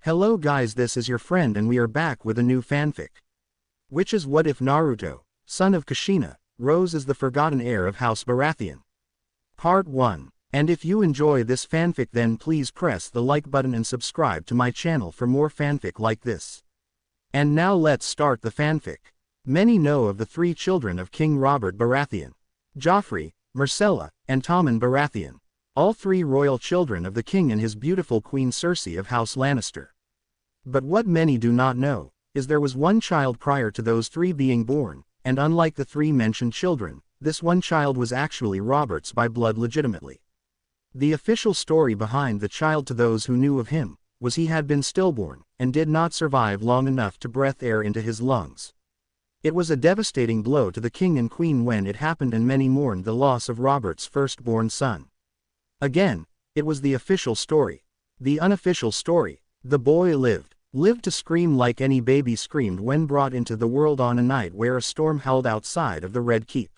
Hello guys, this is your friend and we are back with a new fanfic. Which is what if Naruto, son of Kushina, rose as the forgotten heir of House Baratheon? Part 1. And if you enjoy this fanfic then please press the like button and subscribe to my channel for more fanfic like this. And now let's start the fanfic. Many know of the three children of King Robert Baratheon: Joffrey, Myrcella, and Tommen Baratheon. All three royal children of the king and his beautiful queen Cersei of House Lannister. But what many do not know, is there was one child prior to those three being born, and unlike the three mentioned children, this one child was actually Robert's by blood legitimately. The official story behind the child to those who knew of him, was he had been stillborn, and did not survive long enough to breathe air into his lungs. It was a devastating blow to the king and queen when it happened, and many mourned the loss of Robert's firstborn son. Again, it was the official story. The unofficial story: the boy lived to scream like any baby screamed when brought into the world on a night where a storm howled outside of the Red Keep.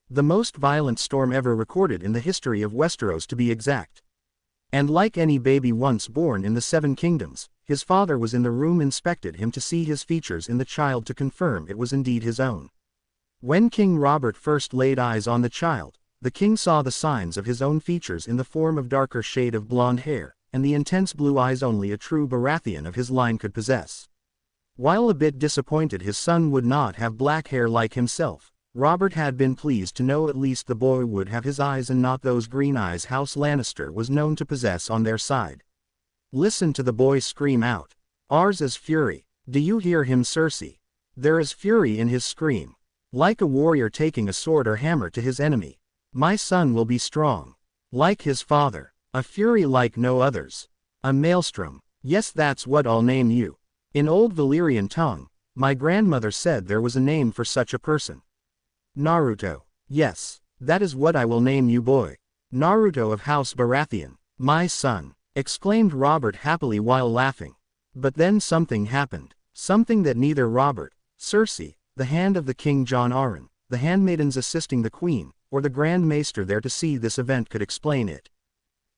The most violent storm ever recorded in the history of Westeros, to be exact. And like any baby once born in the Seven Kingdoms, his father was in the room, inspected him to see his features in the child to confirm it was indeed his own. When King Robert first laid eyes on the child, the king saw the signs of his own features in the form of darker shade of blonde hair, and the intense blue eyes only a true Baratheon of his line could possess. While a bit disappointed his son would not have black hair like himself, Robert had been pleased to know at least the boy would have his eyes and not those green eyes House Lannister was known to possess on their side. Listen to the boy scream out. Ours is fury. Do you hear him, Cersei? There is fury in his scream. Like a warrior taking a sword or hammer to his enemy. My son will be strong. Like his father. A fury like no others. A maelstrom. Yes, that's what I'll name you. In old Valyrian tongue, my grandmother said there was a name for such a person. Naruto. Yes, that is what I will name you, boy. Naruto of House Baratheon. My son, exclaimed Robert happily while laughing. But then something happened. Something that neither Robert, Cersei, the hand of the King Jon Arryn, the handmaidens assisting the queen, or the Grand Maester there to see this event could explain it.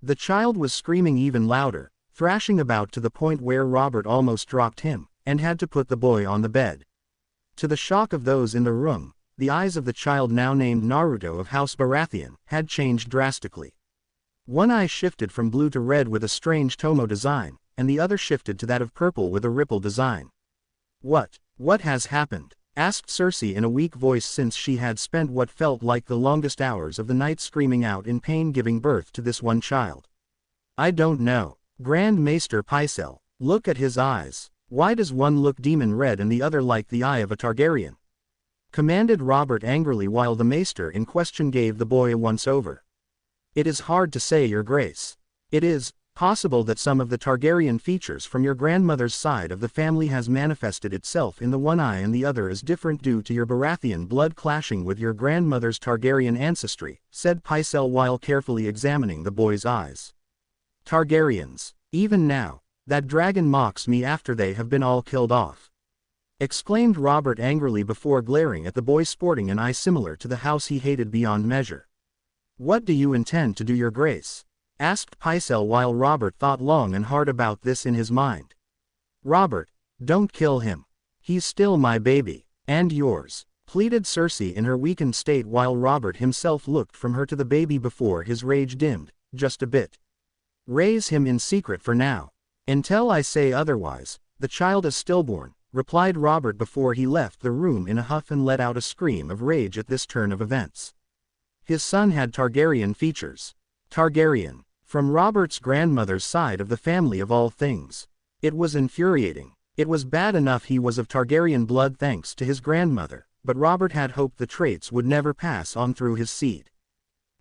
The child was screaming even louder, thrashing about to the point where Robert almost dropped him, and had to put the boy on the bed. To the shock of those in the room, the eyes of the child, now named Naruto of House Baratheon, had changed drastically. One eye shifted from blue to red with a strange tomo design, and the other shifted to that of purple with a ripple design. What has happened? Asked Cersei in a weak voice, since she had spent what felt like the longest hours of the night screaming out in pain giving birth to this one child. I don't know. Grand Maester Pycelle, look at his eyes. Why does one look demon red and the other like the eye of a Targaryen? Commanded Robert angrily while the Maester in question gave the boy a once-over. It is hard to say, Your Grace. It is possible that some of the Targaryen features from your grandmother's side of the family has manifested itself in the one eye, and the other is different due to your Baratheon blood clashing with your grandmother's Targaryen ancestry, said Pycelle while carefully examining the boy's eyes. Targaryens. Even now, that dragon mocks me after they have been all killed off. Exclaimed Robert angrily before glaring at the boy sporting an eye similar to the house he hated beyond measure. What do you intend to do, Your Grace? Asked Pycelle while Robert thought long and hard about this in his mind. Robert, don't kill him. He's still my baby, and yours, pleaded Cersei in her weakened state while Robert himself looked from her to the baby before his rage dimmed, just a bit. Raise him in secret for now. Until I say otherwise. The child is stillborn, replied Robert before he left the room in a huff and let out a scream of rage at this turn of events. His son had Targaryen features. Targaryen. From Robert's grandmother's side of the family of all things. It was infuriating. It was bad enough he was of Targaryen blood thanks to his grandmother, but Robert had hoped the traits would never pass on through his seed.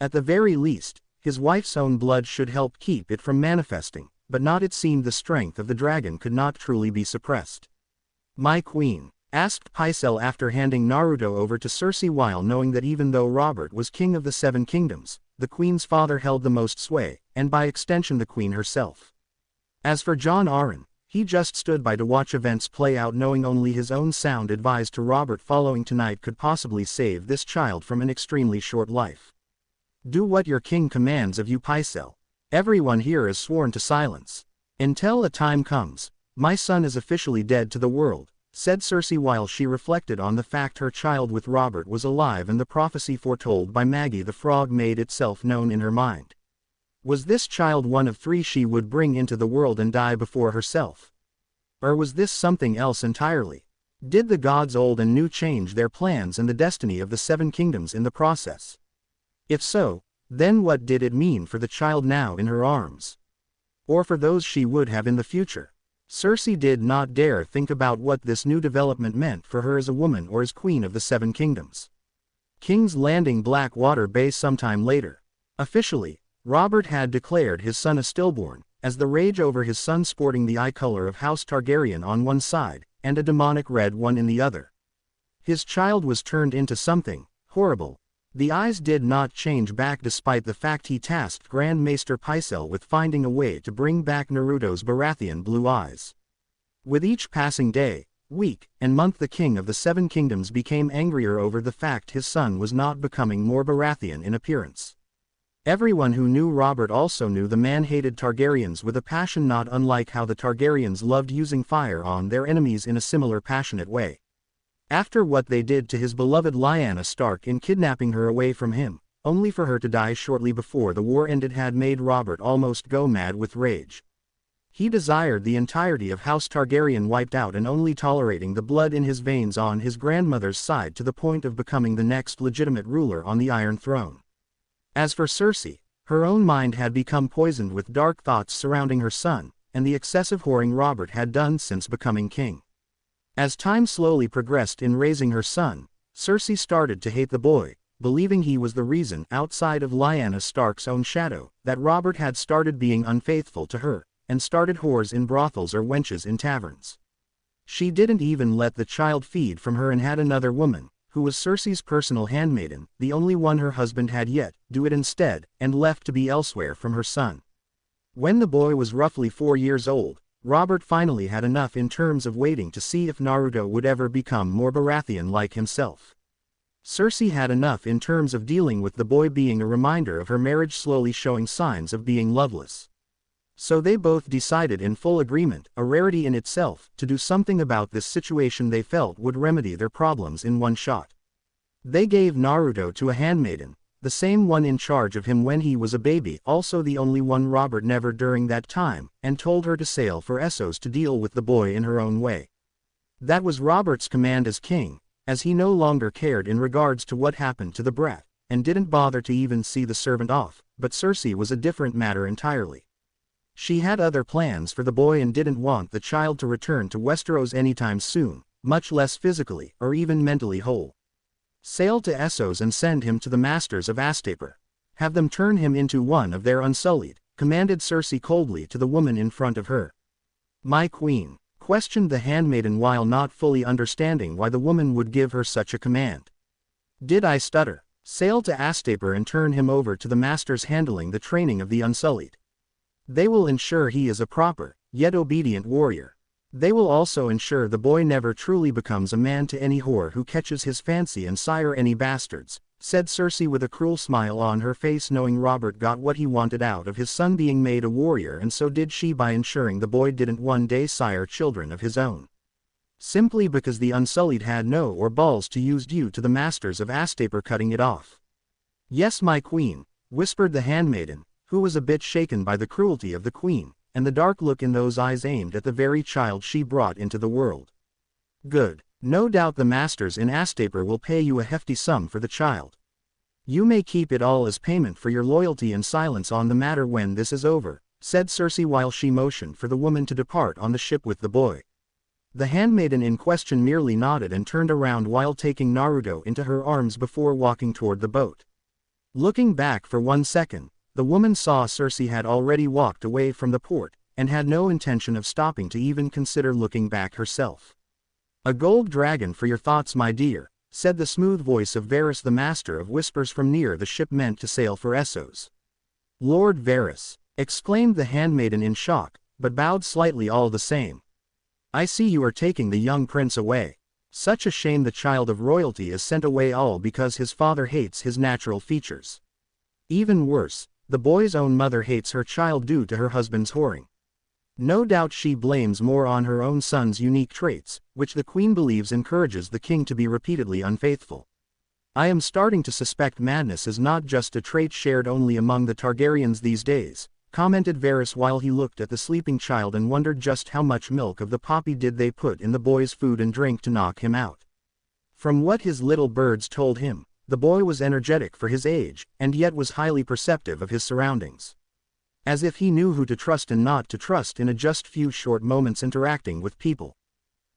At the very least, his wife's own blood should help keep it from manifesting, but not. It seemed the strength of the dragon could not truly be suppressed. My queen, asked Pycelle after handing Naruto over to Cersei while knowing that even though Robert was king of the Seven Kingdoms, the queen's father held the most sway, and by extension the queen herself. As for Jon Arryn, he just stood by to watch events play out, knowing only his own sound advice to Robert following tonight could possibly save this child from an extremely short life. Do what your king commands of you, Pycelle. Everyone here is sworn to silence. Until a time comes, my son is officially dead to the world, said Cersei while she reflected on the fact her child with Robert was alive and the prophecy foretold by Maggie the Frog made itself known in her mind. Was this child one of 3 she would bring into the world and die before herself? Or was this something else entirely? Did the gods old and new change their plans and the destiny of the 7 kingdoms in the process? If so, then what did it mean for the child now in her arms? Or for those she would have in the future? Cersei did not dare think about what this new development meant for her as a woman or as queen of the 7 kingdoms. King's Landing, Blackwater Bay. Sometime later. Officially, Robert had declared his son a stillborn, as the rage over his son sporting the eye color of House Targaryen on one side, and a demonic red one in the other. His child was turned into something horrible. The eyes did not change back despite the fact he tasked Grand Maester Pycelle with finding a way to bring back Naruto's Baratheon blue eyes. With each passing day, week, and month the king of the 7 kingdoms became angrier over the fact his son was not becoming more Baratheon in appearance. Everyone who knew Robert also knew the man hated Targaryens with a passion not unlike how the Targaryens loved using fire on their enemies in a similar passionate way. After what they did to his beloved Lyanna Stark in kidnapping her away from him, only for her to die shortly before the war ended, had made Robert almost go mad with rage. He desired the entirety of House Targaryen wiped out and only tolerating the blood in his veins on his grandmother's side to the point of becoming the next legitimate ruler on the Iron Throne. As for Cersei, her own mind had become poisoned with dark thoughts surrounding her son, and the excessive whoring Robert had done since becoming king. As time slowly progressed in raising her son, Cersei started to hate the boy, believing he was the reason, outside of Lyanna Stark's own shadow, that Robert had started being unfaithful to her, and started whores in brothels or wenches in taverns. She didn't even let the child feed from her and had another woman, who was Cersei's personal handmaiden, the only one her husband had yet, do it instead, and left to be elsewhere from her son. When the boy was roughly 4 years old, Robert finally had enough in terms of waiting to see if Naruto would ever become more Baratheon like himself. Cersei had enough in terms of dealing with the boy being a reminder of her marriage slowly showing signs of being loveless. So they both decided in full agreement, a rarity in itself, to do something about this situation they felt would remedy their problems in one shot. They gave Naruto to a handmaiden, the same one in charge of him when he was a baby, also the only one Robert never during that time, and told her to sail for Essos to deal with the boy in her own way. That was Robert's command as king, as he no longer cared in regards to what happened to the brat, and didn't bother to even see the servant off, but Cersei was a different matter entirely. She had other plans for the boy and didn't want the child to return to Westeros anytime soon, much less physically or even mentally whole. Sail to Essos and send him to the masters of Astaper. Have them turn him into one of their Unsullied, commanded Cersei coldly to the woman in front of her. My queen, questioned the handmaiden while not fully understanding why the woman would give her such a command. Did I stutter? Sail to Astaper and turn him over to the masters handling the training of the Unsullied. They will ensure he is a proper, yet obedient warrior. They will also ensure the boy never truly becomes a man to any whore who catches his fancy and sire any bastards, said Cersei with a cruel smile on her face, knowing Robert got what he wanted out of his son being made a warrior, and so did she by ensuring the boy didn't one day sire children of his own. Simply because the Unsullied had no or balls to use due to the masters of Astaper cutting it off. Yes, my queen, whispered the handmaiden, who was a bit shaken by the cruelty of the queen, and the dark look in those eyes aimed at the very child she brought into the world. Good. No doubt the masters in Astaper will pay you a hefty sum for the child. You may keep it all as payment for your loyalty and silence on the matter when this is over, said Cersei while she motioned for the woman to depart on the ship with the boy. The handmaiden in question merely nodded and turned around while taking Naruto into her arms before walking toward the boat. Looking back for 1 second, the woman saw Cersei had already walked away from the port, and had no intention of stopping to even consider looking back herself. A gold dragon for your thoughts, my dear, said the smooth voice of Varys, the master of whispers from near the ship meant to sail for Essos. Lord Varys, exclaimed the handmaiden in shock, but bowed slightly all the same. I see you are taking the young prince away. Such a shame the child of royalty is sent away all because his father hates his natural features. Even worse, the boy's own mother hates her child due to her husband's whoring. No doubt she blames more on her own son's unique traits, which the queen believes encourages the king to be repeatedly unfaithful. I am starting to suspect madness is not just a trait shared only among the Targaryens these days, commented Varys while he looked at the sleeping child and wondered just how much milk of the poppy did they put in the boy's food and drink to knock him out. From what his little birds told him, the boy was energetic for his age, and yet was highly perceptive of his surroundings. As if he knew who to trust and not to trust in a just few short moments interacting with people.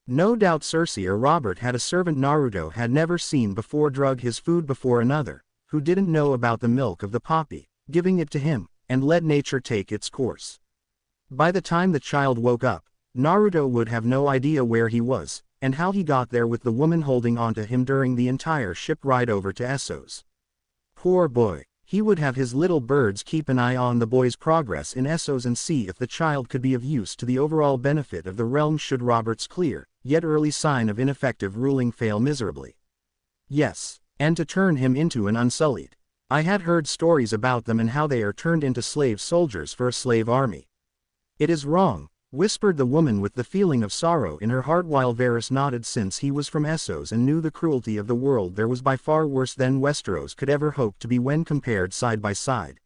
No doubt Cersei or Robert had a servant Naruto had never seen before drug his food before another, who didn't know about the milk of the poppy, giving it to him, and let nature take its course. By the time the child woke up, Naruto would have no idea where he was, and how he got there with the woman holding onto him during the entire ship ride over to Essos. Poor boy, he would have his little birds keep an eye on the boy's progress in Essos and see if the child could be of use to the overall benefit of the realm should Robert's clear, yet early sign of ineffective ruling fail miserably. Yes, and to turn him into an Unsullied. I had heard stories about them and how they are turned into slave soldiers for a slave army. It is wrong, whispered the woman with the feeling of sorrow in her heart while Varys nodded since he was from Essos and knew the cruelty of the world there was by far worse than Westeros could ever hope to be when compared side by side.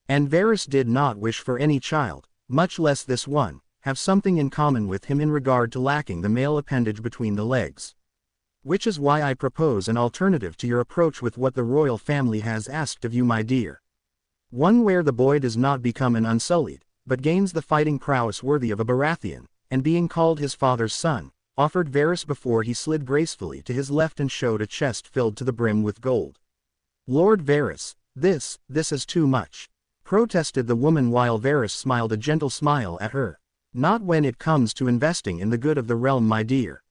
And Varys did not wish for any child, much less this one, have something in common with him in regard to lacking the male appendage between the legs. Which is why I propose an alternative to your approach with what the royal family has asked of you, my dear. One where the boy does not become an Unsullied, but gains the fighting prowess worthy of a Baratheon, and being called his father's son, offered Varys before he slid gracefully to his left and showed a chest filled to the brim with gold. Lord Varys, this is too much, protested the woman while Varys smiled a gentle smile at her. Not when it comes to investing in the good of the realm, my dear.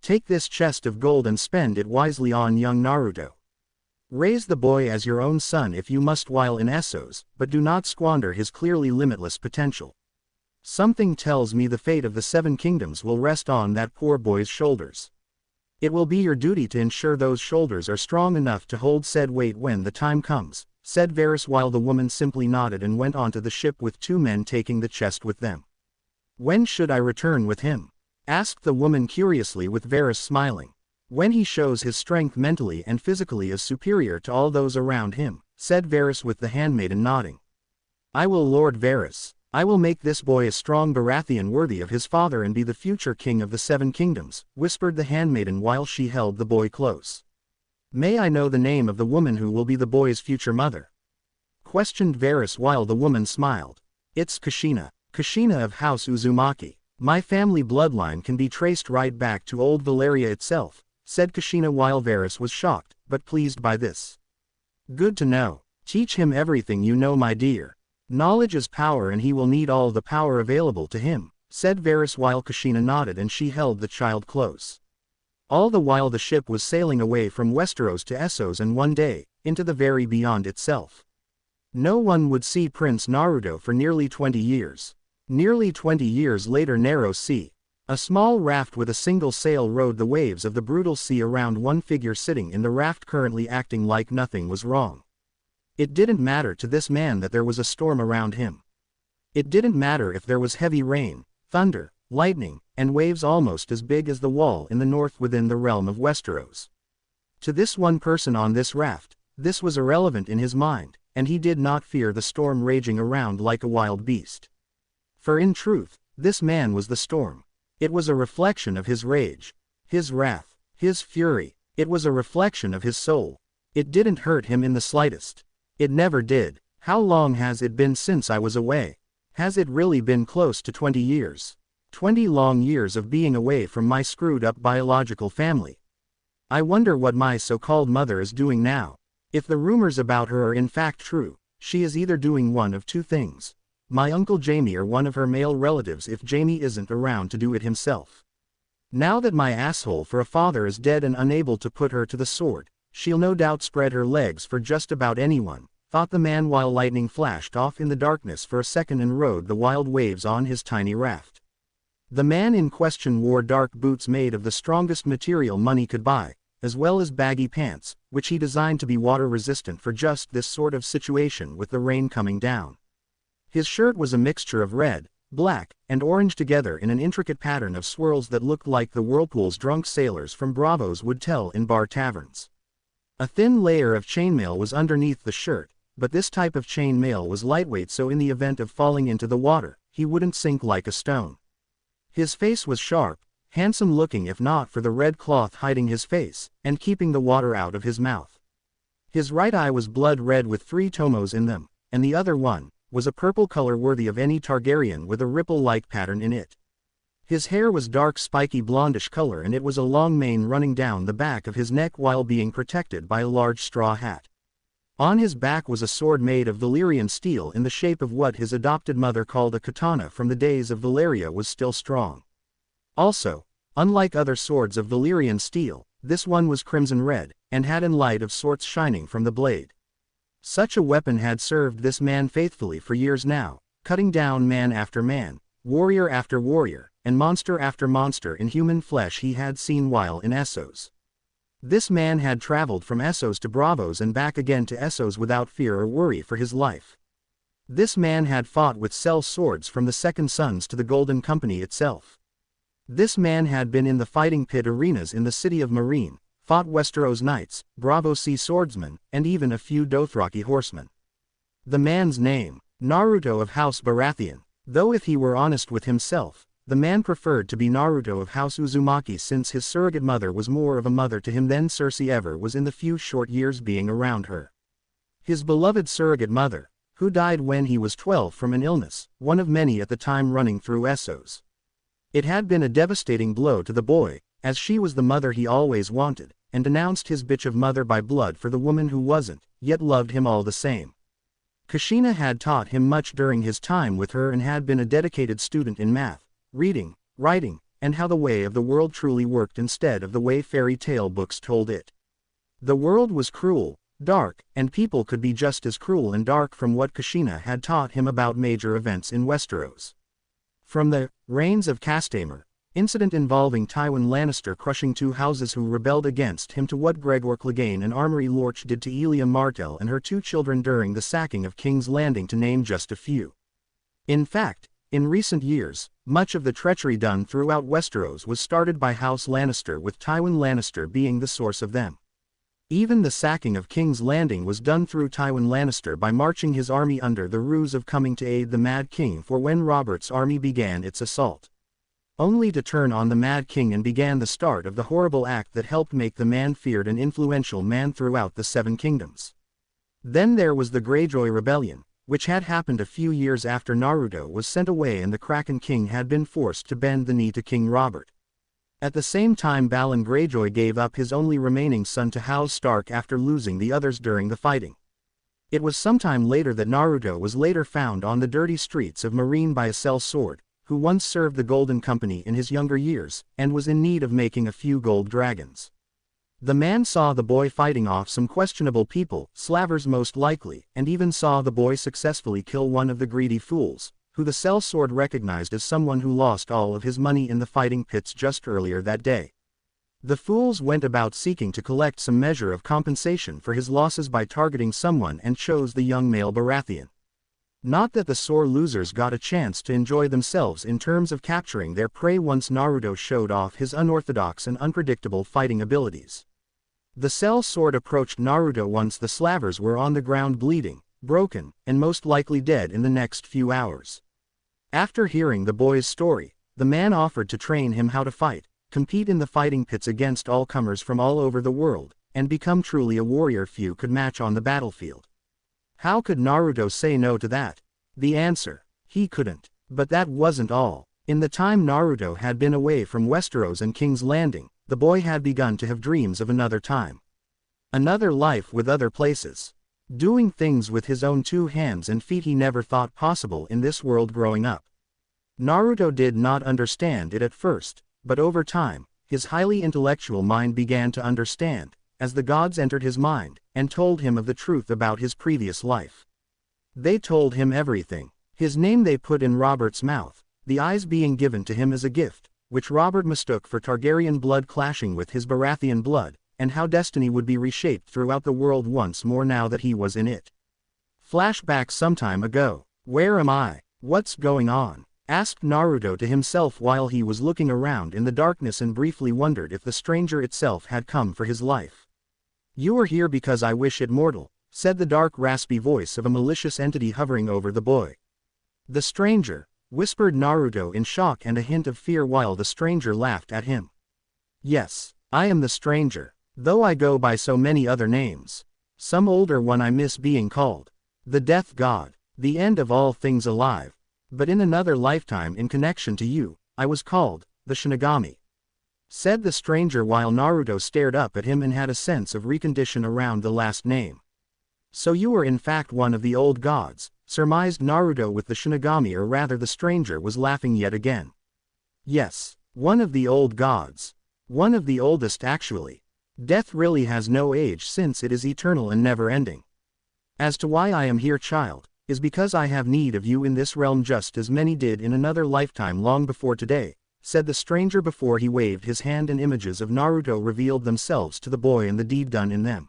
Take this chest of gold and spend it wisely on young Naruto. Raise the boy as your own son if you must while in Essos, but do not squander his clearly limitless potential. Something tells me the fate of the Seven Kingdoms will rest on that poor boy's shoulders. It will be your duty to ensure those shoulders are strong enough to hold said weight when the time comes, said Varys while the woman simply nodded and went onto the ship with two men taking the chest with them. When should I return with him? Asked the woman curiously with Varys smiling. When he shows his strength mentally and physically is superior to all those around him, said Varys with the handmaiden nodding. I will, Lord Varys, I will make this boy a strong Baratheon worthy of his father and be the future king of the Seven Kingdoms, whispered the handmaiden while she held the boy close. May I know the name of the woman who will be the boy's future mother? Questioned Varys while the woman smiled. It's Kushina, Kushina of House Uzumaki. My family bloodline can be traced right back to old Valyria itself, said Kushina while Varys was shocked, but pleased by this. Good to know. Teach him everything you know, my dear. Knowledge is power and he will need all the power available to him, said Varys while Kushina nodded and she held the child close. All the while the ship was sailing away from Westeros to Essos and one day, into the very beyond itself. No one would see Prince Naruto for nearly 20 years. Nearly 20 years later, Narrow Sea. A small raft with a single sail rode the waves of the brutal sea around one figure sitting in the raft currently acting like nothing was wrong. It didn't matter to this man that there was a storm around him. It didn't matter if there was heavy rain, thunder, lightning, and waves almost as big as the wall in the north within the realm of Westeros. To this one person on this raft, this was irrelevant in his mind, and he did not fear the storm raging around like a wild beast. For in truth, this man was the storm. It was a reflection of his rage, his wrath, his fury. It was a reflection of his soul. It didn't hurt him in the slightest. It never did. How long has it been since I was away? Has it really been close to 20 years? 20 long years of being away from my screwed-up biological family. I wonder what my so-called mother is doing now. If the rumors about her are in fact true, she is either doing one of two things. My Uncle Jaime or one of her male relatives if Jaime isn't around to do it himself. Now that my asshole for a father is dead and unable to put her to the sword, she'll no doubt spread her legs for just about anyone, thought the man while lightning flashed off in the darkness for a second and rode the wild waves on his tiny raft. The man in question wore dark boots made of the strongest material money could buy, as well as baggy pants, which he designed to be water-resistant for just this sort of situation with the rain coming down. His shirt was a mixture of red, black, and orange together in an intricate pattern of swirls that looked like the whirlpools drunk sailors from Bravos would tell in bar taverns. A thin layer of chainmail was underneath the shirt, but this type of chainmail was lightweight, so in the event of falling into the water, he wouldn't sink like a stone. His face was sharp, handsome looking if not for the red cloth hiding his face, and keeping the water out of his mouth. His right eye was blood red with 3 tomos in them, and the other one was a purple color worthy of any Targaryen with a ripple-like pattern in it. His hair was dark spiky blondish color, and it was a long mane running down the back of his neck while being protected by a large straw hat. On his back was a sword made of Valyrian steel in the shape of what his adopted mother called a katana from the days of Valyria was still strong. Also, unlike other swords of Valyrian steel, this one was crimson red, and had an light of sorts shining from the blade. Such a weapon had served this man faithfully for years now, cutting down man after man, warrior after warrior, and monster after monster in human flesh he had seen while in Essos. This man had traveled from Essos to Bravos and back again to Essos without fear or worry for his life. This man had fought with Cell swords from the Second Sons to the Golden Company itself. This man had been in the fighting pit arenas in the city of Meereen, fought Westeros knights, Bravo Sea swordsmen, and even a few Dothraki horsemen. The man's name, Naruto of House Baratheon, though if he were honest with himself, the man preferred to be Naruto of House Uzumaki since his surrogate mother was more of a mother to him than Cersei ever was in the few short years being around her. His beloved surrogate mother, who died when he was 12 from an illness, one of many at the time running through Essos. It had been a devastating blow to the boy, as she was the mother he always wanted, and denounced his bitch of mother by blood for the woman who wasn't, yet loved him all the same. Kushina had taught him much during his time with her and had been a dedicated student in math, reading, writing, and how the way of the world truly worked instead of the way fairy tale books told it. The world was cruel, dark, and people could be just as cruel and dark from what Kushina had taught him about major events in Westeros. From the Reigns of Castamere incident involving Tywin Lannister crushing 2 houses who rebelled against him to what Gregor Clegane and Armory Lorch did to Elia Martell and her 2 children during the sacking of King's Landing, to name just a few. In fact, in recent years, much of the treachery done throughout Westeros was started by House Lannister, with Tywin Lannister being the source of them. Even the sacking of King's Landing was done through Tywin Lannister by marching his army under the ruse of coming to aid the Mad King for when Robert's army began its assault. Only to turn on the Mad King and began the start of the horrible act that helped make the man feared and influential man throughout the 7 kingdoms. Then there was the Greyjoy Rebellion, which had happened a few years after Naruto was sent away and the Kraken King had been forced to bend the knee to King Robert. At the same time, Balon Greyjoy gave up his only remaining son to House Stark after losing the others during the fighting. It was sometime later that Naruto was later found on the dirty streets of Meereen by a Cell sword, who once served the Golden Company in his younger years, and was in need of making a few gold dragons. The man saw the boy fighting off some questionable people, slavers most likely, and even saw the boy successfully kill one of the greedy fools, who the Cell sword recognized as someone who lost all of his money in the fighting pits just earlier that day. The fools went about seeking to collect some measure of compensation for his losses by targeting someone and chose the young male Baratheon. Not that the sore losers got a chance to enjoy themselves in terms of capturing their prey once Naruto showed off his unorthodox and unpredictable fighting abilities. The Cell sword approached Naruto once the slavers were on the ground bleeding, broken, and most likely dead in the next few hours. After hearing the boy's story, the man offered to train him how to fight, compete in the fighting pits against all comers from all over the world, and become truly a warrior few could match on the battlefield. How could Naruto say no to that? The answer: he couldn't. But that wasn't all. In the time Naruto had been away from Westeros and King's Landing, the boy had begun to have dreams of another time. Another life with other places. Doing things with his own 2 hands and feet he never thought possible in this world growing up. Naruto did not understand it at first, but over time, his highly intellectual mind began to understand, as the gods entered his mind, and told him of the truth about his previous life. They told him everything. His name they put in Robert's mouth, the eyes being given to him as a gift, which Robert mistook for Targaryen blood clashing with his Baratheon blood, and how destiny would be reshaped throughout the world once more now that he was in it. Flashback: some time ago. Where am I? What's going on? asked Naruto to himself while he was looking around in the darkness and briefly wondered if the stranger itself had come for his life. You are here because I wish it mortal, said the dark raspy voice of a malicious entity hovering over the boy. The stranger, whispered Naruto in shock and a hint of fear while the stranger laughed at him. Yes, I am the stranger, though I go by so many other names. Some older one I miss being called. The Death God, the end of all things alive. But in another lifetime in connection to you, I was called, the Shinigami. Said the stranger while Naruto stared up at him and had a sense of recondition around the last name. So you were in fact one of the old gods, surmised Naruto with the Shinigami, or rather the stranger was laughing yet again. Yes, one of the old gods. One of the oldest actually. Death really has no age since it is eternal and never-ending. As to why I am here, child, is because I have need of you in this realm just as many did in another lifetime long before today, said the stranger before he waved his hand and images of Naruto revealed themselves to the boy and the deed done in them.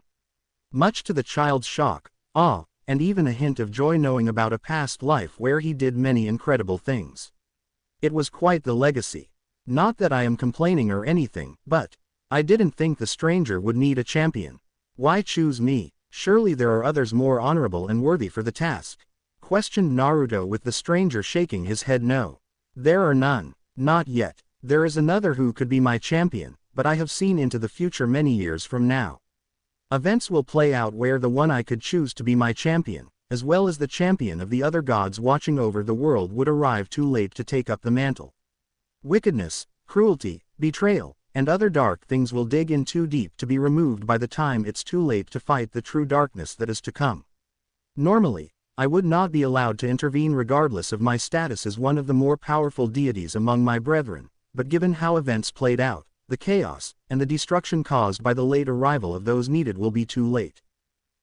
Much to the child's shock, awe, and even a hint of joy knowing about a past life where he did many incredible things. It was quite the legacy. Not that I am complaining or anything, but I didn't think the stranger would need a champion. Why choose me? Surely there are others more honorable and worthy for the task, questioned Naruto with the stranger shaking his head. No. There are none. Not yet. There is another who could be my champion, but I have seen into the future many years from now. Events will play out where the one I could choose to be my champion, as well as the champion of the other gods watching over the world, would arrive too late to take up the mantle. Wickedness, cruelty, betrayal, and other dark things will dig in too deep to be removed by the time it's too late to fight the true darkness that is to come. Normally, I would not be allowed to intervene regardless of my status as one of the more powerful deities among my brethren, but given how events played out, the chaos, and the destruction caused by the late arrival of those needed will be too late.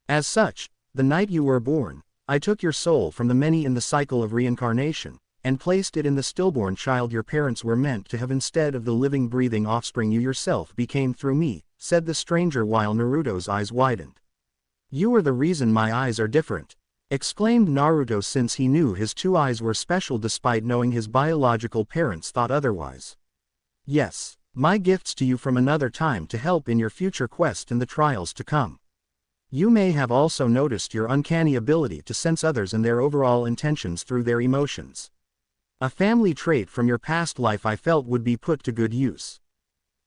As such, the night you were born, I took your soul from the many in the cycle of reincarnation, and placed it in the stillborn child your parents were meant to have instead of the living breathing offspring you yourself became through me, said the stranger while Naruto's eyes widened. You are the reason my eyes are different, exclaimed Naruto, since he knew his two eyes were special despite knowing his biological parents thought otherwise. Yes, my gifts to you from another time to help in your future quest and the trials to come. You may have also noticed your uncanny ability to sense others and their overall intentions through their emotions. A family trait from your past life I felt would be put to good use.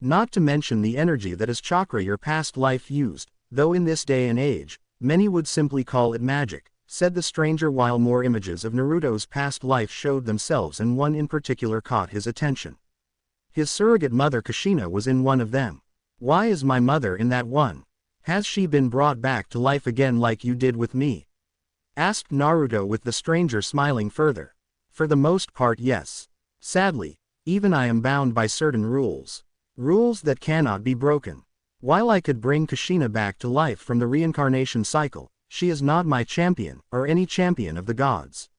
Not to mention the energy that is chakra your past life used, though in this day and age, many would simply call it magic, said the stranger while more images of Naruto's past life showed themselves and one in particular caught his attention. His surrogate mother Kushina was in one of them. Why is my mother in that one? Has she been brought back to life again like you did with me? Asked Naruto with the stranger smiling further. For the most part, yes. Sadly, even I am bound by certain rules. Rules that cannot be broken. While I could bring Kushina back to life from the reincarnation cycle, she is not my champion, or any champion of the gods.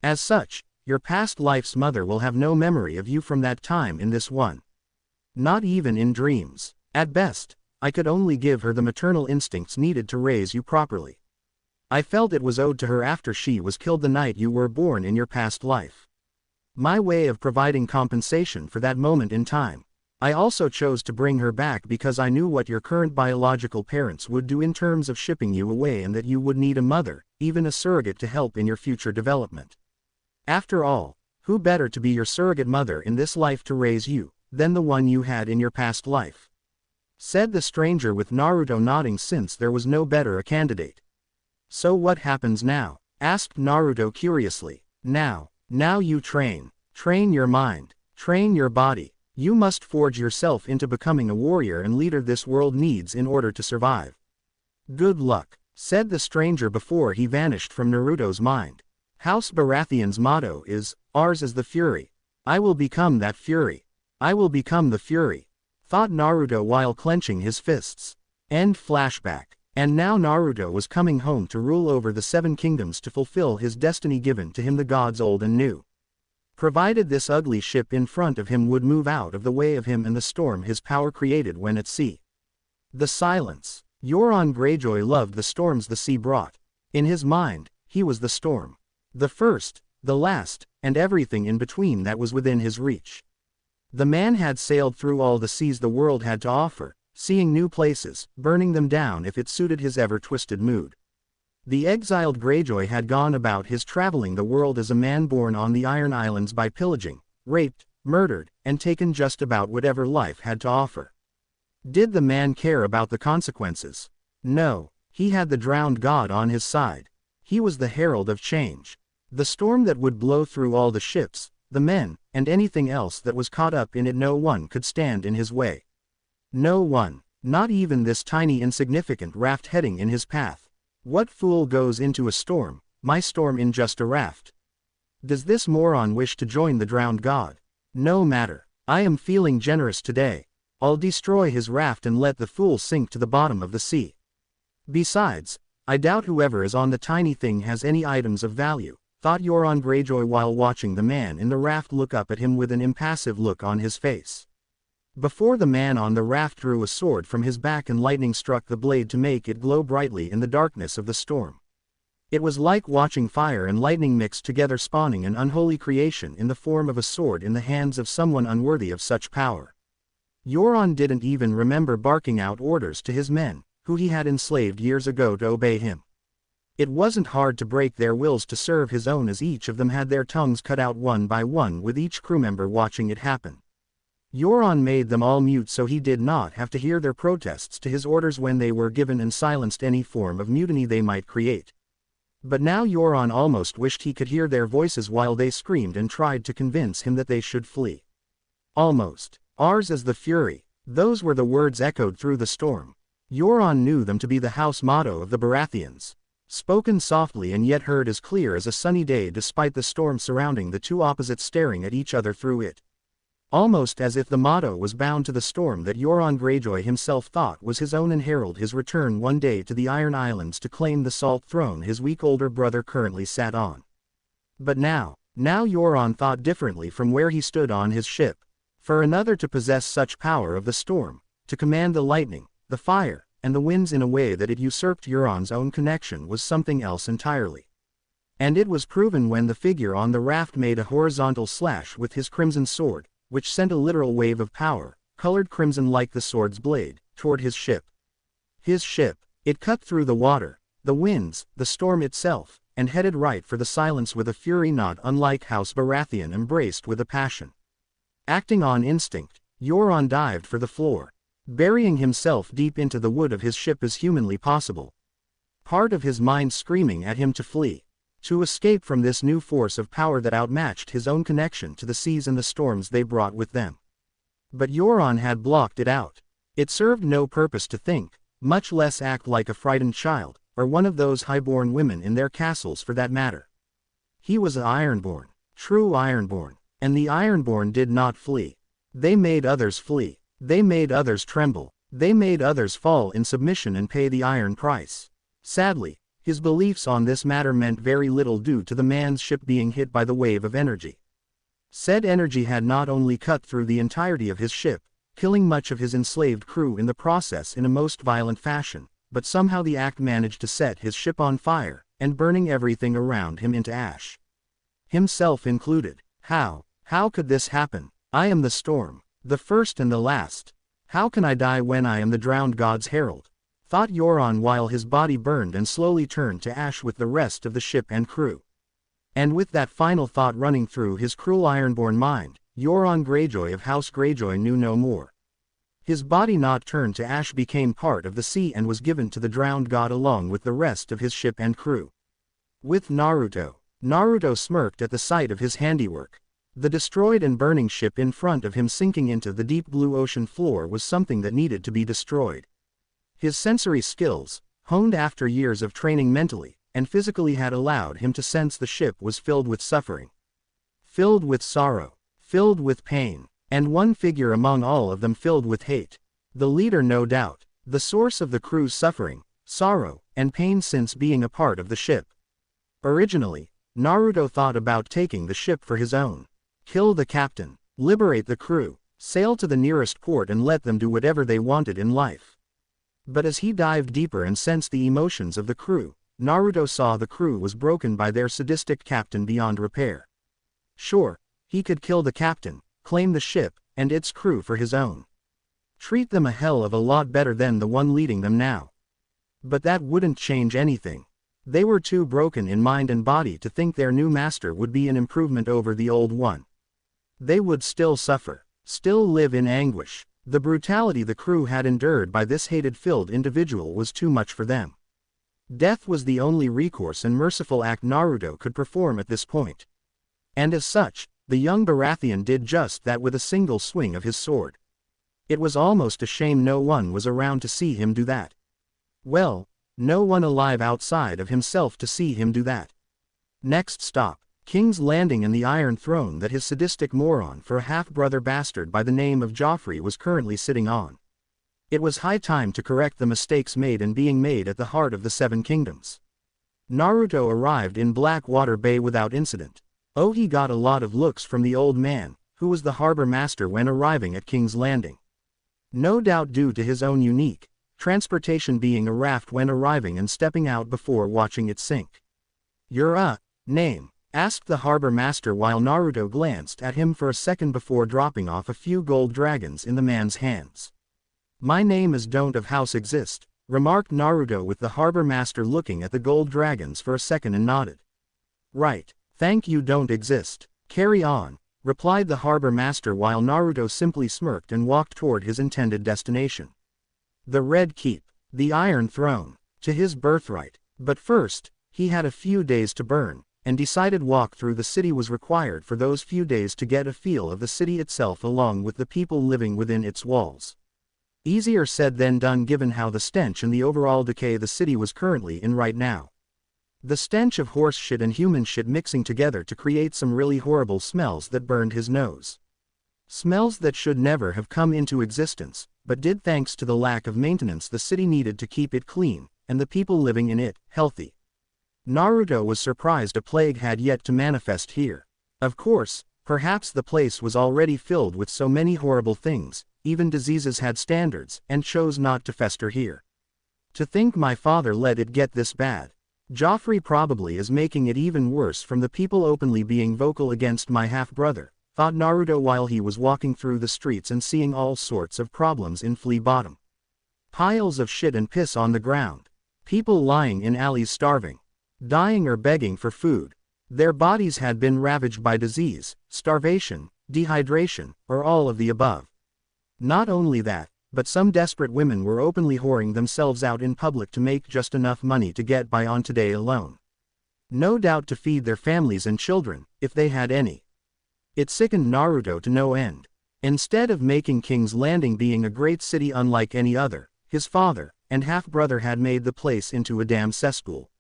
As such, your past life's mother will have no memory of you from that time in this one. Not even in dreams. At best, I could only give her the maternal instincts needed to raise you properly. I felt it was owed to her after she was killed the night you were born in your past life. My way of providing compensation for that moment in time. I also chose to bring her back because I knew what your current biological parents would do in terms of shipping you away and that you would need a mother, even a surrogate, to help in your future development. After all, who better to be your surrogate mother in this life to raise you, than the one you had in your past life? Said the stranger with Naruto nodding since there was no better a candidate. So what happens now? Asked Naruto curiously. Now you train. Train your mind. Train your body. You must forge yourself into becoming a warrior and leader this world needs in order to survive. Good luck, said the stranger before he vanished from Naruto's mind. House Baratheon's motto is, ours is the fury. I will become that fury. I will become the fury, thought Naruto while clenching his fists. End flashback. And now Naruto was coming home to rule over the 7 kingdoms to fulfill his destiny given to him the gods old and new. Provided this ugly ship in front of him would move out of the way of him and the storm his power created when at sea. The silence. Euron Greyjoy loved the storms the sea brought. In his mind, he was the storm. The first, the last, and everything in between that was within his reach. The man had sailed through all the seas the world had to offer, seeing new places, burning them down if it suited his ever-twisted mood. The exiled Greyjoy had gone about his traveling the world as a man born on the Iron Islands by pillaging, raped, murdered, and taken just about whatever life had to offer. Did the man care about the consequences? No, he had the drowned god on his side. He was the herald of change. The storm that would blow through all the ships, the men, and anything else that was caught up in it. No one could stand in his way. No one, not even this tiny insignificant raft heading in his path. What fool goes into a storm, my storm, in just a raft? Does this moron wish to join the drowned god? No matter. I am feeling generous today. I'll destroy his raft and let the fool sink to the bottom of the sea. Besides, I doubt whoever is on the tiny thing has any items of value, thought Euron Greyjoy while watching the man in the raft look up at him with an impassive look on his face. Before the man on the raft drew a sword from his back and lightning struck the blade to make it glow brightly in the darkness of the storm. It was like watching fire and lightning mixed together, spawning an unholy creation in the form of a sword in the hands of someone unworthy of such power. Euron didn't even remember barking out orders to his men, who he had enslaved years ago, to obey him. It wasn't hard to break their wills to serve his own, as each of them had their tongues cut out one by one, with each crewmember watching it happen. Euron made them all mute so he did not have to hear their protests to his orders when they were given, and silenced any form of mutiny they might create. But now Euron almost wished he could hear their voices while they screamed and tried to convince him that they should flee. Almost. Ours is the fury. Those were the words echoed through the storm. Euron knew them to be the house motto of the Baratheons. Spoken softly and yet heard as clear as a sunny day despite the storm surrounding the two opposites staring at each other through it. Almost as if the motto was bound to the storm that Euron Greyjoy himself thought was his own and herald his return one day to the Iron Islands to claim the salt throne his weak older brother currently sat on. But now Euron thought differently from where he stood on his ship. For another to possess such power of the storm, to command the lightning, the fire, and the winds in a way that it usurped Euron's own connection, was something else entirely. And it was proven when the figure on the raft made a horizontal slash with his crimson sword, which sent a literal wave of power, colored crimson like the sword's blade, toward his ship. His ship. It cut through the water, the winds, the storm itself, and headed right for the silence with a fury not unlike House Baratheon embraced with a passion. Acting on instinct, Euron dived for the floor, burying himself deep into the wood of his ship as humanly possible. Part of his mind screaming at him to flee, to escape from this new force of power that outmatched his own connection to the seas and the storms they brought with them. But Euron had blocked it out. It served no purpose to think, much less act like a frightened child, or one of those high-born women in their castles for that matter. He was an Ironborn, true Ironborn. And the Ironborn did not flee. They made others flee. They made others tremble. They made others fall in submission and pay the iron price. Sadly, his beliefs on this matter meant very little due to the man's ship being hit by the wave of energy. Said energy had not only cut through the entirety of his ship, killing much of his enslaved crew in the process in a most violent fashion, but somehow the act managed to set his ship on fire, and burning everything around him into ash. Himself included. How could this happen? I am the storm, the first and the last. How can I die when I am the drowned god's herald? Thought Euron while his body burned and slowly turned to ash with the rest of the ship and crew. And with that final thought running through his cruel Ironborn mind, Euron Greyjoy of House Greyjoy knew no more. His body not turned to ash became part of the sea and was given to the drowned god along with the rest of his ship and crew. With Naruto smirked at the sight of his handiwork. The destroyed and burning ship in front of him sinking into the deep blue ocean floor was something that needed to be destroyed. His sensory skills, honed after years of training mentally and physically, had allowed him to sense the ship was filled with suffering. Filled with sorrow. Filled with pain. And one figure among all of them filled with hate. The leader, no doubt. The source of the crew's suffering, sorrow, and pain since being a part of the ship. Originally, Naruto thought about taking the ship for his own. Kill the captain, liberate the crew, sail to the nearest port and let them do whatever they wanted in life. But as he dived deeper and sensed the emotions of the crew, Naruto saw the crew was broken by their sadistic captain beyond repair. Sure, he could kill the captain, claim the ship, and its crew for his own. Treat them a hell of a lot better than the one leading them now. But that wouldn't change anything. They were too broken in mind and body to think their new master would be an improvement over the old one. They would still suffer, still live in anguish. The brutality the crew had endured by this hatred-filled individual was too much for them. Death was the only recourse and merciful act Naruto could perform at this point. And as such, the young Baratheon did just that with a single swing of his sword. It was almost a shame no one was around to see him do that. Well, no one alive outside of himself to see him do that. Next stop, King's Landing and the Iron Throne that his sadistic moron for a half-brother bastard by the name of Joffrey was currently sitting on. It was high time to correct the mistakes made and being made at the heart of the Seven Kingdoms. Naruto arrived in Blackwater Bay without incident. Oh, he got a lot of looks from the old man, who was the harbor master when arriving at King's Landing. No doubt due to his own unique transportation being a raft when arriving and stepping out before watching it sink. "Your name?" asked the harbor master while Naruto glanced at him for a second before dropping off a few gold dragons in the man's hands. "My name is Don't of House Exist," remarked Naruto with the harbor master looking at the gold dragons for a second and nodded. "Right, thank you Don't Exist. Carry on," replied the harbor master while Naruto simply smirked and walked toward his intended destination. The Red Keep, the Iron Throne, to his birthright. But first, he had a few days to burn, and decided walk through the city was required for those few days to get a feel of the city itself along with the people living within its walls. Easier said than done given how the stench and the overall decay the city was currently in right now. The stench of horse shit and human shit mixing together to create some really horrible smells that burned his nose. Smells that should never have come into existence, but did thanks to the lack of maintenance the city needed to keep it clean, and the people living in it, healthy. Naruto was surprised a plague had yet to manifest here. Of course, perhaps the place was already filled with so many horrible things, even diseases had standards, and chose not to fester here. To think my father let it get this bad. Joffrey probably is making it even worse from the people openly being vocal against my half-brother, thought Naruto while he was walking through the streets and seeing all sorts of problems in Flea Bottom. Piles of shit and piss on the ground. People lying in alleys starving, dying or begging for food. Their bodies had been ravaged by disease, starvation, dehydration, or all of the above. Not only that, but some desperate women were openly whoring themselves out in public to make just enough money to get by on today alone. No doubt to feed their families and children, if they had any. It sickened Naruto to no end. Instead of making King's Landing being a great city unlike any other, his father and half-brother had made the place into a damn cesspool.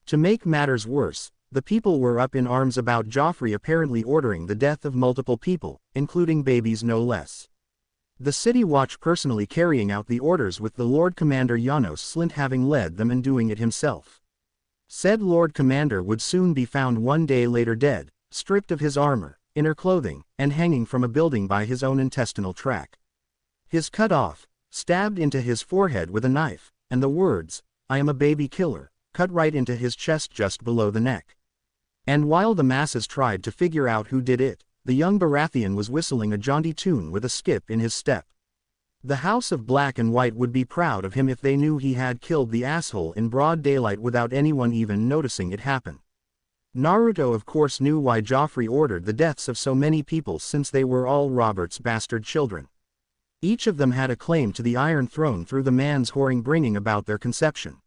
To make matters worse, the people were up in arms about Joffrey apparently ordering the death of multiple people, including babies no less. The City Watch personally carrying out the orders with the Lord Commander Janos Slint having led them and doing it himself. Said Lord Commander would soon be found one day later dead, stripped of his armor, inner clothing, and hanging from a building by his own intestinal tract. His cut off, stabbed into his forehead with a knife, and the words, "I am a baby killer," cut right into his chest just below the neck. And while the masses tried to figure out who did it, the young Baratheon was whistling a jaunty tune with a skip in his step. The House of Black and White would be proud of him if they knew he had killed the asshole in broad daylight without anyone even noticing it happen. Naruto of course knew why Joffrey ordered the deaths of so many people since they were all Robert's bastard children. Each of them had a claim to the Iron Throne through the man's whoring bringing about their conception.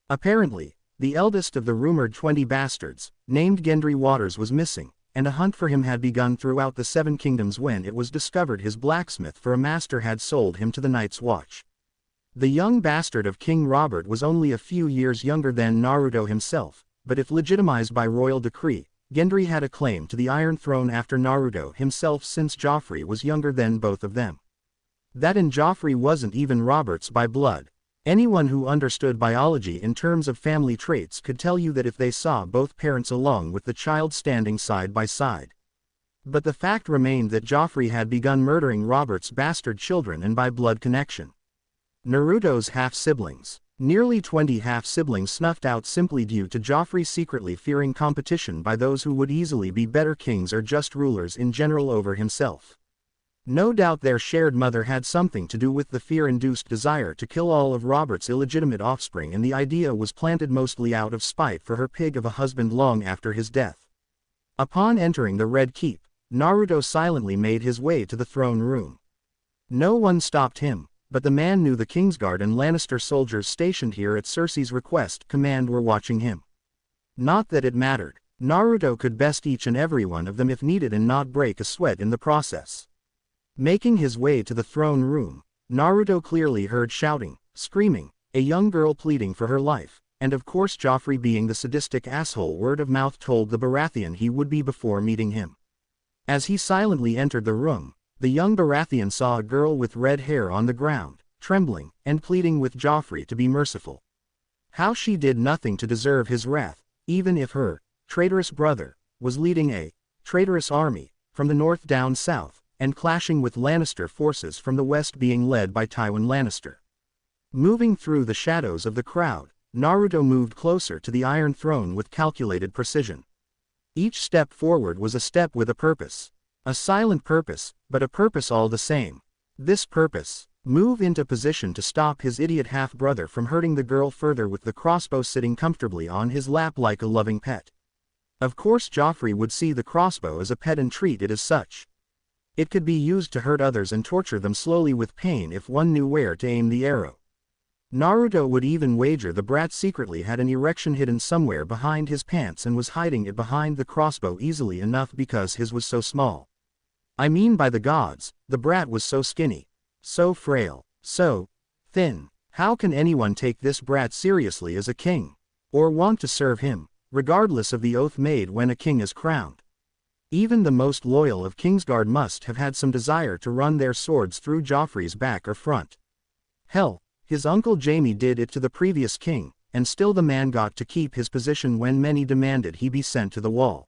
Apparently, the eldest of the rumored 20 bastards, named Gendry Waters was missing, and a hunt for him had begun throughout the Seven Kingdoms when it was discovered his blacksmith for a master had sold him to the Night's Watch. The young bastard of King Robert was only a few years younger than Naruto himself, but if legitimized by royal decree, Gendry had a claim to the Iron Throne after Naruto himself since Joffrey was younger than both of them. That and Joffrey wasn't even Robert's by blood. Anyone who understood biology in terms of family traits could tell you that if they saw both parents along with the child standing side by side. But the fact remained that Joffrey had begun murdering Robert's bastard children and by blood connection. Naruto's half-siblings. Nearly 20 half-siblings snuffed out simply due to Joffrey secretly fearing competition by those who would easily be better kings or just rulers in general over himself. No doubt their shared mother had something to do with the fear-induced desire to kill all of Robert's illegitimate offspring, and the idea was planted mostly out of spite for her pig of a husband long after his death. Upon entering the Red Keep, Naruto silently made his way to the throne room. No one stopped him, but the man knew the Kingsguard and Lannister soldiers stationed here at Cersei's request command were watching him. Not that it mattered. Naruto could best each and every one of them if needed and not break a sweat in the process. Making his way to the throne room, Naruto clearly heard shouting, screaming, a young girl pleading for her life, and of course Joffrey, being the sadistic asshole word of mouth, told the Baratheon he would be before meeting him. As he silently entered the room, the young Baratheon saw a girl with red hair on the ground, trembling, and pleading with Joffrey to be merciful. How she did nothing to deserve his wrath, even if her traitorous brother was leading a traitorous army from the north down south, and clashing with Lannister forces from the west being led by Tywin Lannister. Moving through the shadows of the crowd, Naruto moved closer to the Iron Throne with calculated precision. Each step forward was a step with a purpose. A silent purpose, but a purpose all the same. This purpose: move into position to stop his idiot half-brother from hurting the girl further with the crossbow sitting comfortably on his lap like a loving pet. Of course Joffrey would see the crossbow as a pet and treat it as such. It could be used to hurt others and torture them slowly with pain if one knew where to aim the arrow. Naruto would even wager the brat secretly had an erection hidden somewhere behind his pants and was hiding it behind the crossbow easily enough because his was so small. I mean, by the gods, the brat was so skinny, so frail, so thin. How can anyone take this brat seriously as a king, or want to serve him, regardless of the oath made when a king is crowned? Even the most loyal of Kingsguard must have had some desire to run their swords through Joffrey's back or front. Hell, his uncle Jaime did it to the previous king, and still the man got to keep his position when many demanded he be sent to the wall.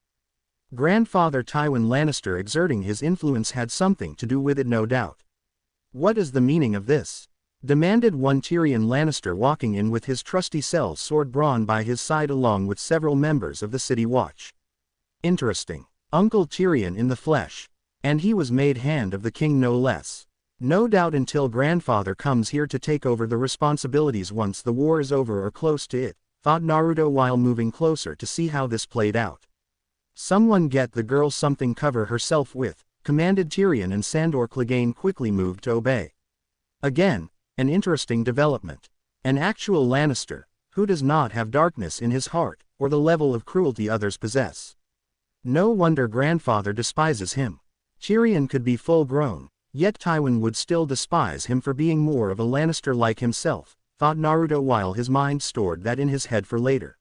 Grandfather Tywin Lannister exerting his influence had something to do with it, no doubt. What is the meaning of this? Demanded one Tyrion Lannister, walking in with his trusty cell sword Bronn by his side along with several members of the City Watch. Interesting. Uncle Tyrion in the flesh. And he was made hand of the king no less. No doubt until grandfather comes here to take over the responsibilities once the war is over or close to it, thought Naruto while moving closer to see how this played out. Someone get the girl something cover herself with, commanded Tyrion, and Sandor Clegane quickly moved to obey. Again, an interesting development. An actual Lannister, who does not have darkness in his heart, or the level of cruelty others possess. No wonder grandfather despises him. Tyrion could be full grown, yet Tywin would still despise him for being more of a Lannister like himself, thought Naruto while his mind stored that in his head for later.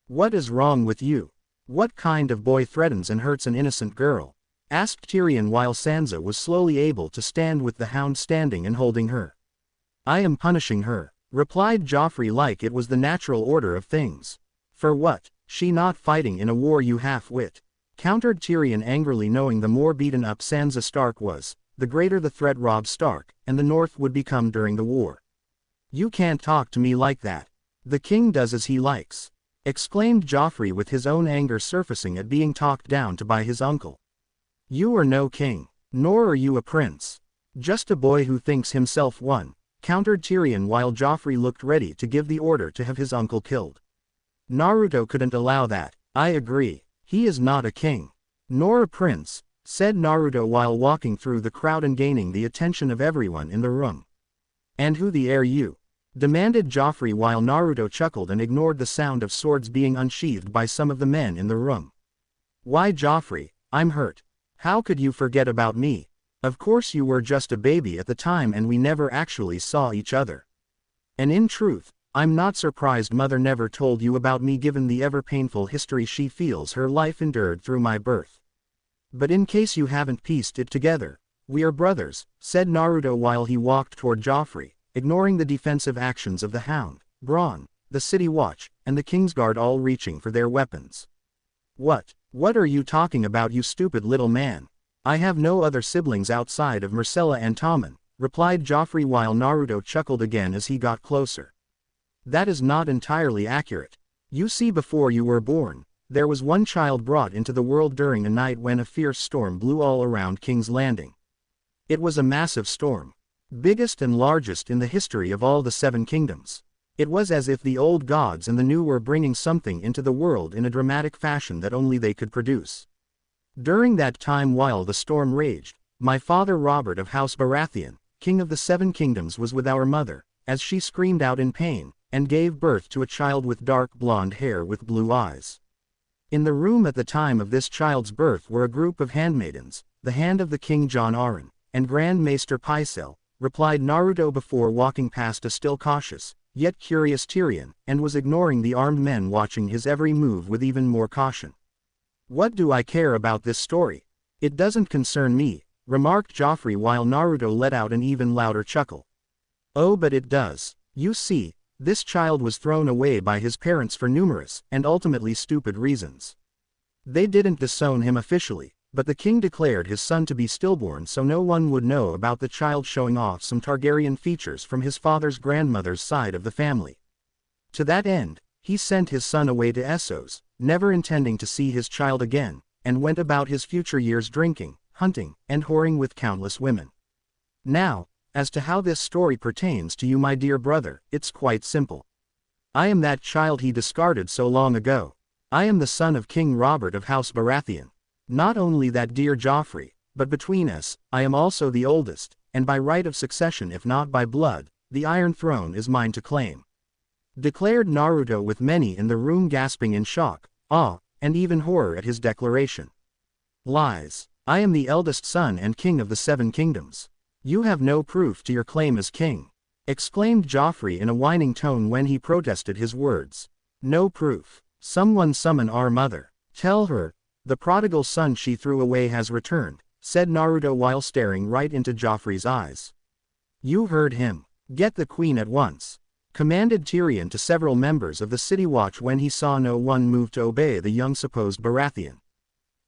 What is wrong with you? What kind of boy threatens and hurts an innocent girl? Asked Tyrion while Sansa was slowly able to stand with the hound standing and holding her. I am punishing her, replied Joffrey like it was the natural order of things. For what? She not fighting in a war, you half-wit. Countered Tyrion angrily, knowing the more beaten up Sansa Stark was, the greater the threat Robb Stark and the North would become during the war. You can't talk to me like that. The king does as he likes, exclaimed Joffrey with his own anger surfacing at being talked down to by his uncle. You are no king, nor are you a prince. Just a boy who thinks himself one, countered Tyrion while Joffrey looked ready to give the order to have his uncle killed. Naruto couldn't allow that. I agree. He is not a king, nor a prince, said Naruto while walking through the crowd and gaining the attention of everyone in the room. And who the are you? Demanded Joffrey while Naruto chuckled and ignored the sound of swords being unsheathed by some of the men in the room. Why Joffrey, I'm hurt. How could you forget about me? Of course you were just a baby at the time and we never actually saw each other. And in truth, I'm not surprised mother never told you about me given the ever-painful history she feels her life endured through my birth. But in case you haven't pieced it together, we are brothers, said Naruto while he walked toward Joffrey, ignoring the defensive actions of the Hound, Bronn, the City Watch, and the Kingsguard all reaching for their weapons. What are you talking about, you stupid little man? I have no other siblings outside of Myrcella and Tommen, replied Joffrey while Naruto chuckled again as he got closer. That is not entirely accurate. You see, before you were born, there was one child brought into the world during a night when a fierce storm blew all around King's Landing. It was a massive storm. Biggest and largest in the history of all the 7 kingdoms. It was as if the old gods and the new were bringing something into the world in a dramatic fashion that only they could produce. During that time while the storm raged, my father Robert of House Baratheon, king of the 7 kingdoms, was with our mother, as she screamed out in pain, and gave birth to a child with dark blonde hair with blue eyes. In the room at the time of this child's birth were a group of handmaidens, the hand of the king Jon Arryn, and Grand Maester Pycelle, replied Naruto before walking past a still cautious, yet curious Tyrion, and was ignoring the armed men watching his every move with even more caution. What do I care about this story? It doesn't concern me, remarked Joffrey while Naruto let out an even louder chuckle. Oh, but it does. You see, this child was thrown away by his parents for numerous, and ultimately stupid reasons. They didn't disown him officially, but the king declared his son to be stillborn so no one would know about the child showing off some Targaryen features from his father's grandmother's side of the family. To that end, he sent his son away to Essos, never intending to see his child again, and went about his future years drinking, hunting, and whoring with countless women. Now, as to how this story pertains to you, my dear brother, it's quite simple. I am that child he discarded so long ago. I am the son of King Robert of House Baratheon. Not only that, dear Joffrey, but between us, I am also the oldest, and by right of succession if not by blood, the Iron Throne is mine to claim. Declared Naruto, with many in the room gasping in shock, awe, and even horror at his declaration. Lies. I am the eldest son and king of the 7 kingdoms. You have no proof to your claim as king, exclaimed Joffrey in a whining tone when he protested his words. No proof. Someone summon our mother. Tell her, the prodigal son she threw away has returned, said Naruto while staring right into Joffrey's eyes. You heard him. Get the queen at once, commanded Tyrion to several members of the city watch when he saw no one move to obey the young supposed Baratheon.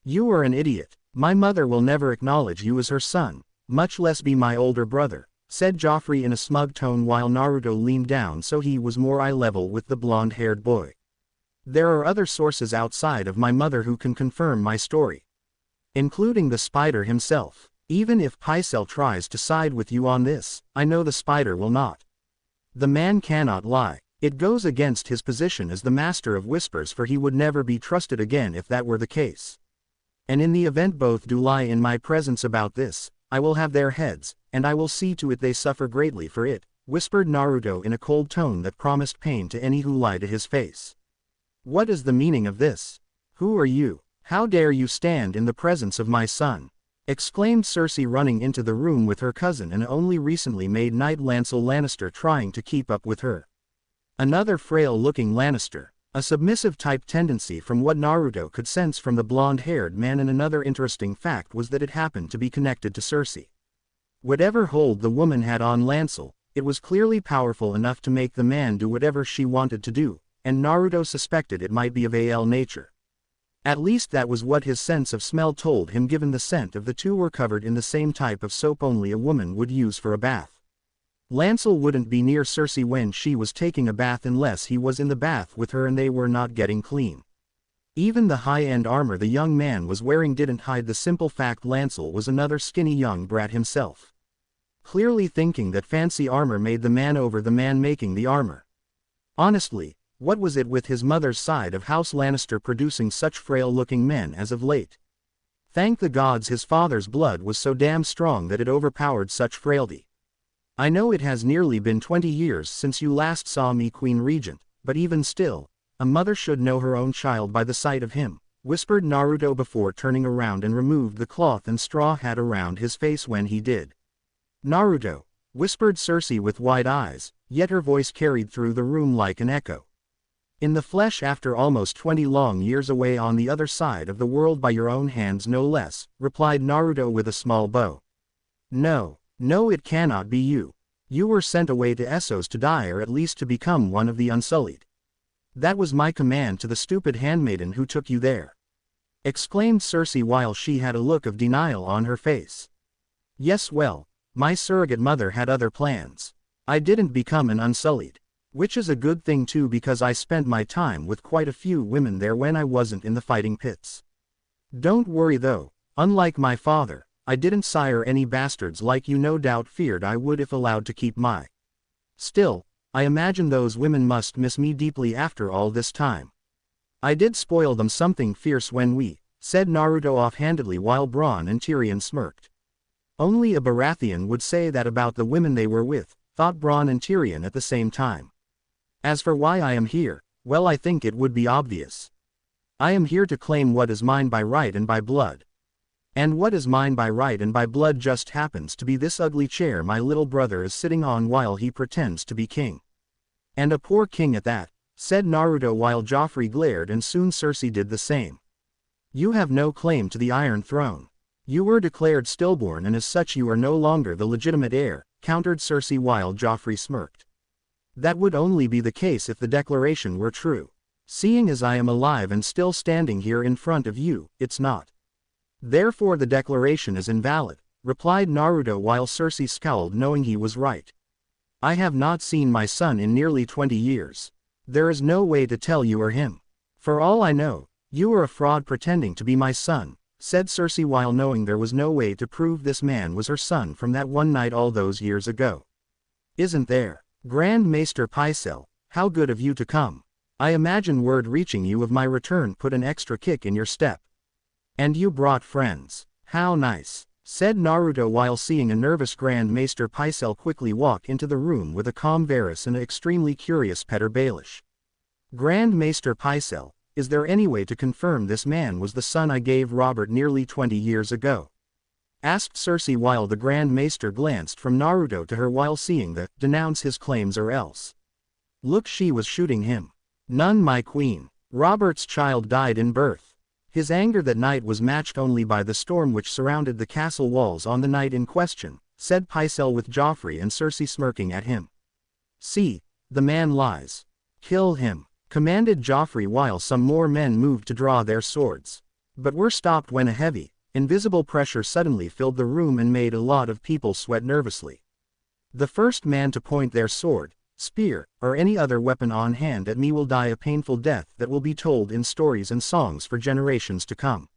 You are an idiot. My mother will never acknowledge you as her son, much less be my older brother, said Joffrey in a smug tone while Naruto leaned down so he was more eye level with the blonde-haired boy. There are other sources outside of my mother who can confirm my story, including the spider himself. Even if Pycelle tries to side with you on this, I know the spider will not. The man cannot lie. It goes against his position as the master of whispers, for he would never be trusted again if that were the case. And in the event both do lie in my presence about this, I will have their heads, and I will see to it they suffer greatly for it, whispered Naruto in a cold tone that promised pain to any who lie to his face. What is the meaning of this? Who are you? How dare you stand in the presence of my son? Exclaimed Cersei, running into the room with her cousin and only recently made knight Lancel Lannister trying to keep up with her. Another frail-looking Lannister, a submissive type tendency from what Naruto could sense from the blonde-haired man, and another interesting fact was that it happened to be connected to Cersei. Whatever hold the woman had on Lancel, it was clearly powerful enough to make the man do whatever she wanted to do, and Naruto suspected it might be of AL nature. At least that was what his sense of smell told him, given the scent of the two were covered in the same type of soap only a woman would use for a bath. Lancel wouldn't be near Cersei when she was taking a bath unless he was in the bath with her and they were not getting clean. Even the high-end armor the young man was wearing didn't hide the simple fact Lancel was another skinny young brat himself. Clearly thinking that fancy armor made the man over the man making the armor. Honestly, what was it with his mother's side of House Lannister producing such frail-looking men as of late? Thank the gods his father's blood was so damn strong that it overpowered such frailty. I know it has nearly been 20 years since you last saw me Queen Regent, but even still, a mother should know her own child by the sight of him, whispered Naruto before turning around and removed the cloth and straw hat around his face when he did. Naruto, whispered Cersei with wide eyes, yet her voice carried through the room like an echo. In the flesh, after almost 20 long years away on the other side of the world by your own hands no less, replied Naruto with a small bow. No, it cannot be you. You were sent away to Essos to die, or at least to become one of the Unsullied. That was my command to the stupid handmaiden who took you there, exclaimed Cersei while she had a look of denial on her face. Yes, well, my surrogate mother had other plans. I didn't become an Unsullied. Which is a good thing too, because I spent my time with quite a few women there when I wasn't in the fighting pits. Don't worry though, unlike my father, I didn't sire any bastards like you no doubt feared I would if allowed to keep my. Still, I imagine those women must miss me deeply after all this time. I did spoil them something fierce when we, said Naruto offhandedly while Bronn and Tyrion smirked. Only a Baratheon would say that about the women they were with, thought Bronn and Tyrion at the same time. As for why I am here, well, I think it would be obvious. I am here to claim what is mine by right and by blood. And what is mine by right and by blood just happens to be this ugly chair my little brother is sitting on while he pretends to be king. And a poor king at that, said Naruto while Joffrey glared, and soon Cersei did the same. You have no claim to the Iron Throne. You were declared stillborn and as such you are no longer the legitimate heir, countered Cersei while Joffrey smirked. That would only be the case if the declaration were true. Seeing as I am alive and still standing here in front of you, it's not. Therefore the declaration is invalid, replied Naruto while Cersei scowled knowing he was right. I have not seen my son in nearly 20 years. There is no way to tell you are him. For all I know, you are a fraud pretending to be my son, said Cersei while knowing there was no way to prove this man was her son from that one night all those years ago. Isn't there? Grand Maester Pycelle, how good of you to come. I imagine word reaching you of my return put an extra kick in your step. And you brought friends. How nice, said Naruto while seeing a nervous Grand Maester Pycelle quickly walk into the room with a calm Varys and an extremely curious Petter Baelish. Grand Maester Pycelle, is there any way to confirm this man was the son I gave Robert nearly 20 years ago? Asked Cersei while the Grand Maester glanced from Naruto to her while seeing the denounce his claims or else. Look, she was shooting him. None, my queen. Robert's child died in birth. His anger that night was matched only by the storm which surrounded the castle walls on the night in question, said Pycelle with Joffrey and Cersei smirking at him. See, the man lies. Kill him, commanded Joffrey while some more men moved to draw their swords. But were stopped when a heavy, invisible pressure suddenly filled the room and made a lot of people sweat nervously. The first man to point their sword, spear, or any other weapon on hand at me will die a painful death that will be told in stories and songs for generations to come.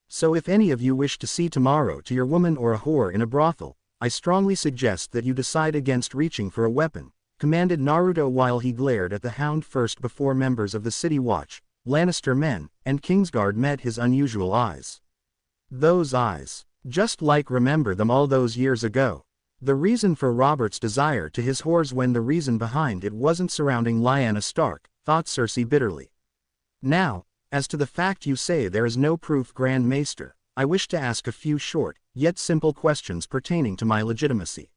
So if any of you wish to see tomorrow to your woman or a whore in a brothel, I strongly suggest that you decide against reaching for a weapon, commanded Naruto while he glared at the hound first before members of the City Watch, Lannister men, and Kingsguard met his unusual eyes. Those eyes, just like remember them all those years ago. The reason for Robert's desire to his whores when the reason behind it wasn't surrounding Lyanna Stark, thought Cersei bitterly. Now, as to the fact you say there is no proof, Grand Maester, I wish to ask a few short, yet simple questions pertaining to my legitimacy.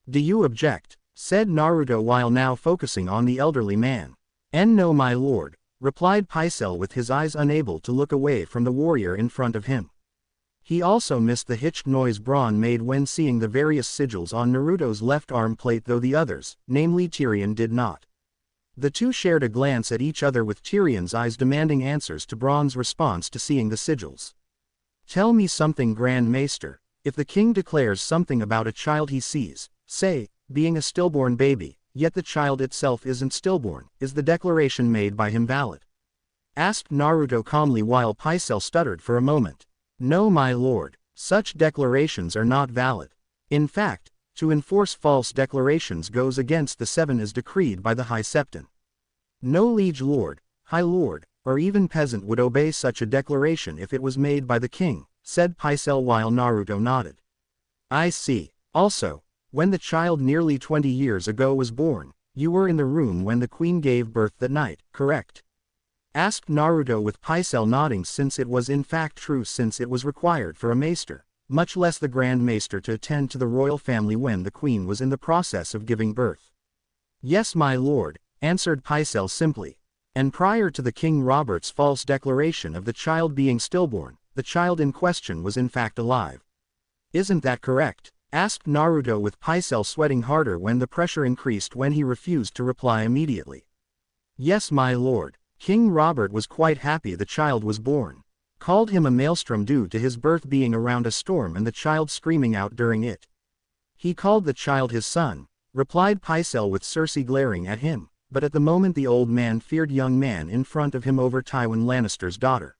Do you object? Said Naruto while now focusing on the elderly man. No, my lord, replied Pycelle with his eyes unable to look away from the warrior in front of him. He also missed the hitched noise Bronn made when seeing the various sigils on Naruto's left arm plate, though the others, namely Tyrion, did not. The two shared a glance at each other with Tyrion's eyes demanding answers to Bronn's response to seeing the sigils. Tell me something, Grand Maester. If the king declares something about a child he sees, say, being a stillborn baby, yet the child itself isn't stillborn, is the declaration made by him valid? Asked Naruto calmly while Pycelle stuttered for a moment. No, my lord, such declarations are not valid. In fact, to enforce false declarations goes against the seven as decreed by the High Septon. No liege lord, high lord, or even peasant would obey such a declaration if it was made by the king, said Pycelle while Naruto nodded. I see. Also, when the child nearly 20 years ago was born, you were in the room when the queen gave birth that night, correct? Asked Naruto with Pycelle nodding, since it was in fact true, since it was required for a maester, much less the Grand Maester, to attend to the royal family when the queen was in the process of giving birth. Yes, my lord, answered Pycelle simply. And prior to the King Robert's false declaration of the child being stillborn, the child in question was in fact alive. Isn't that correct? Asked Naruto with Pycelle sweating harder when the pressure increased when he refused to reply immediately. Yes, my lord. King Robert was quite happy the child was born. Called him a maelstrom due to his birth being around a storm and the child screaming out during it. He called the child his son, replied Pycelle with Cersei glaring at him. but at the moment the old man feared young man in front of him over Tywin Lannister's daughter.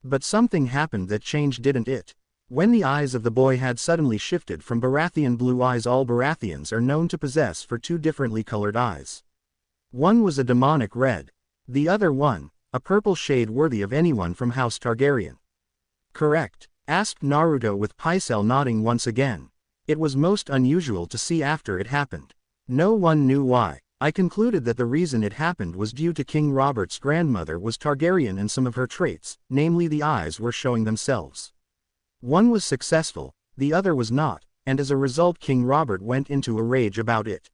But something happened that changed, didn't it? When the eyes of the boy had suddenly shifted from Baratheon blue eyes. All Baratheons are known to possess for two differently colored eyes. One was a demonic red. The other one, a purple shade worthy of anyone from House Targaryen. Correct, asked Naruto with Pycelle nodding once again. It was most unusual to see after it happened. No one knew why. I concluded that the reason it happened was due to King Robert's grandmother was Targaryen and some of her traits, namely the eyes, were showing themselves. One was successful, the other was not, and as a result King Robert went into a rage about it.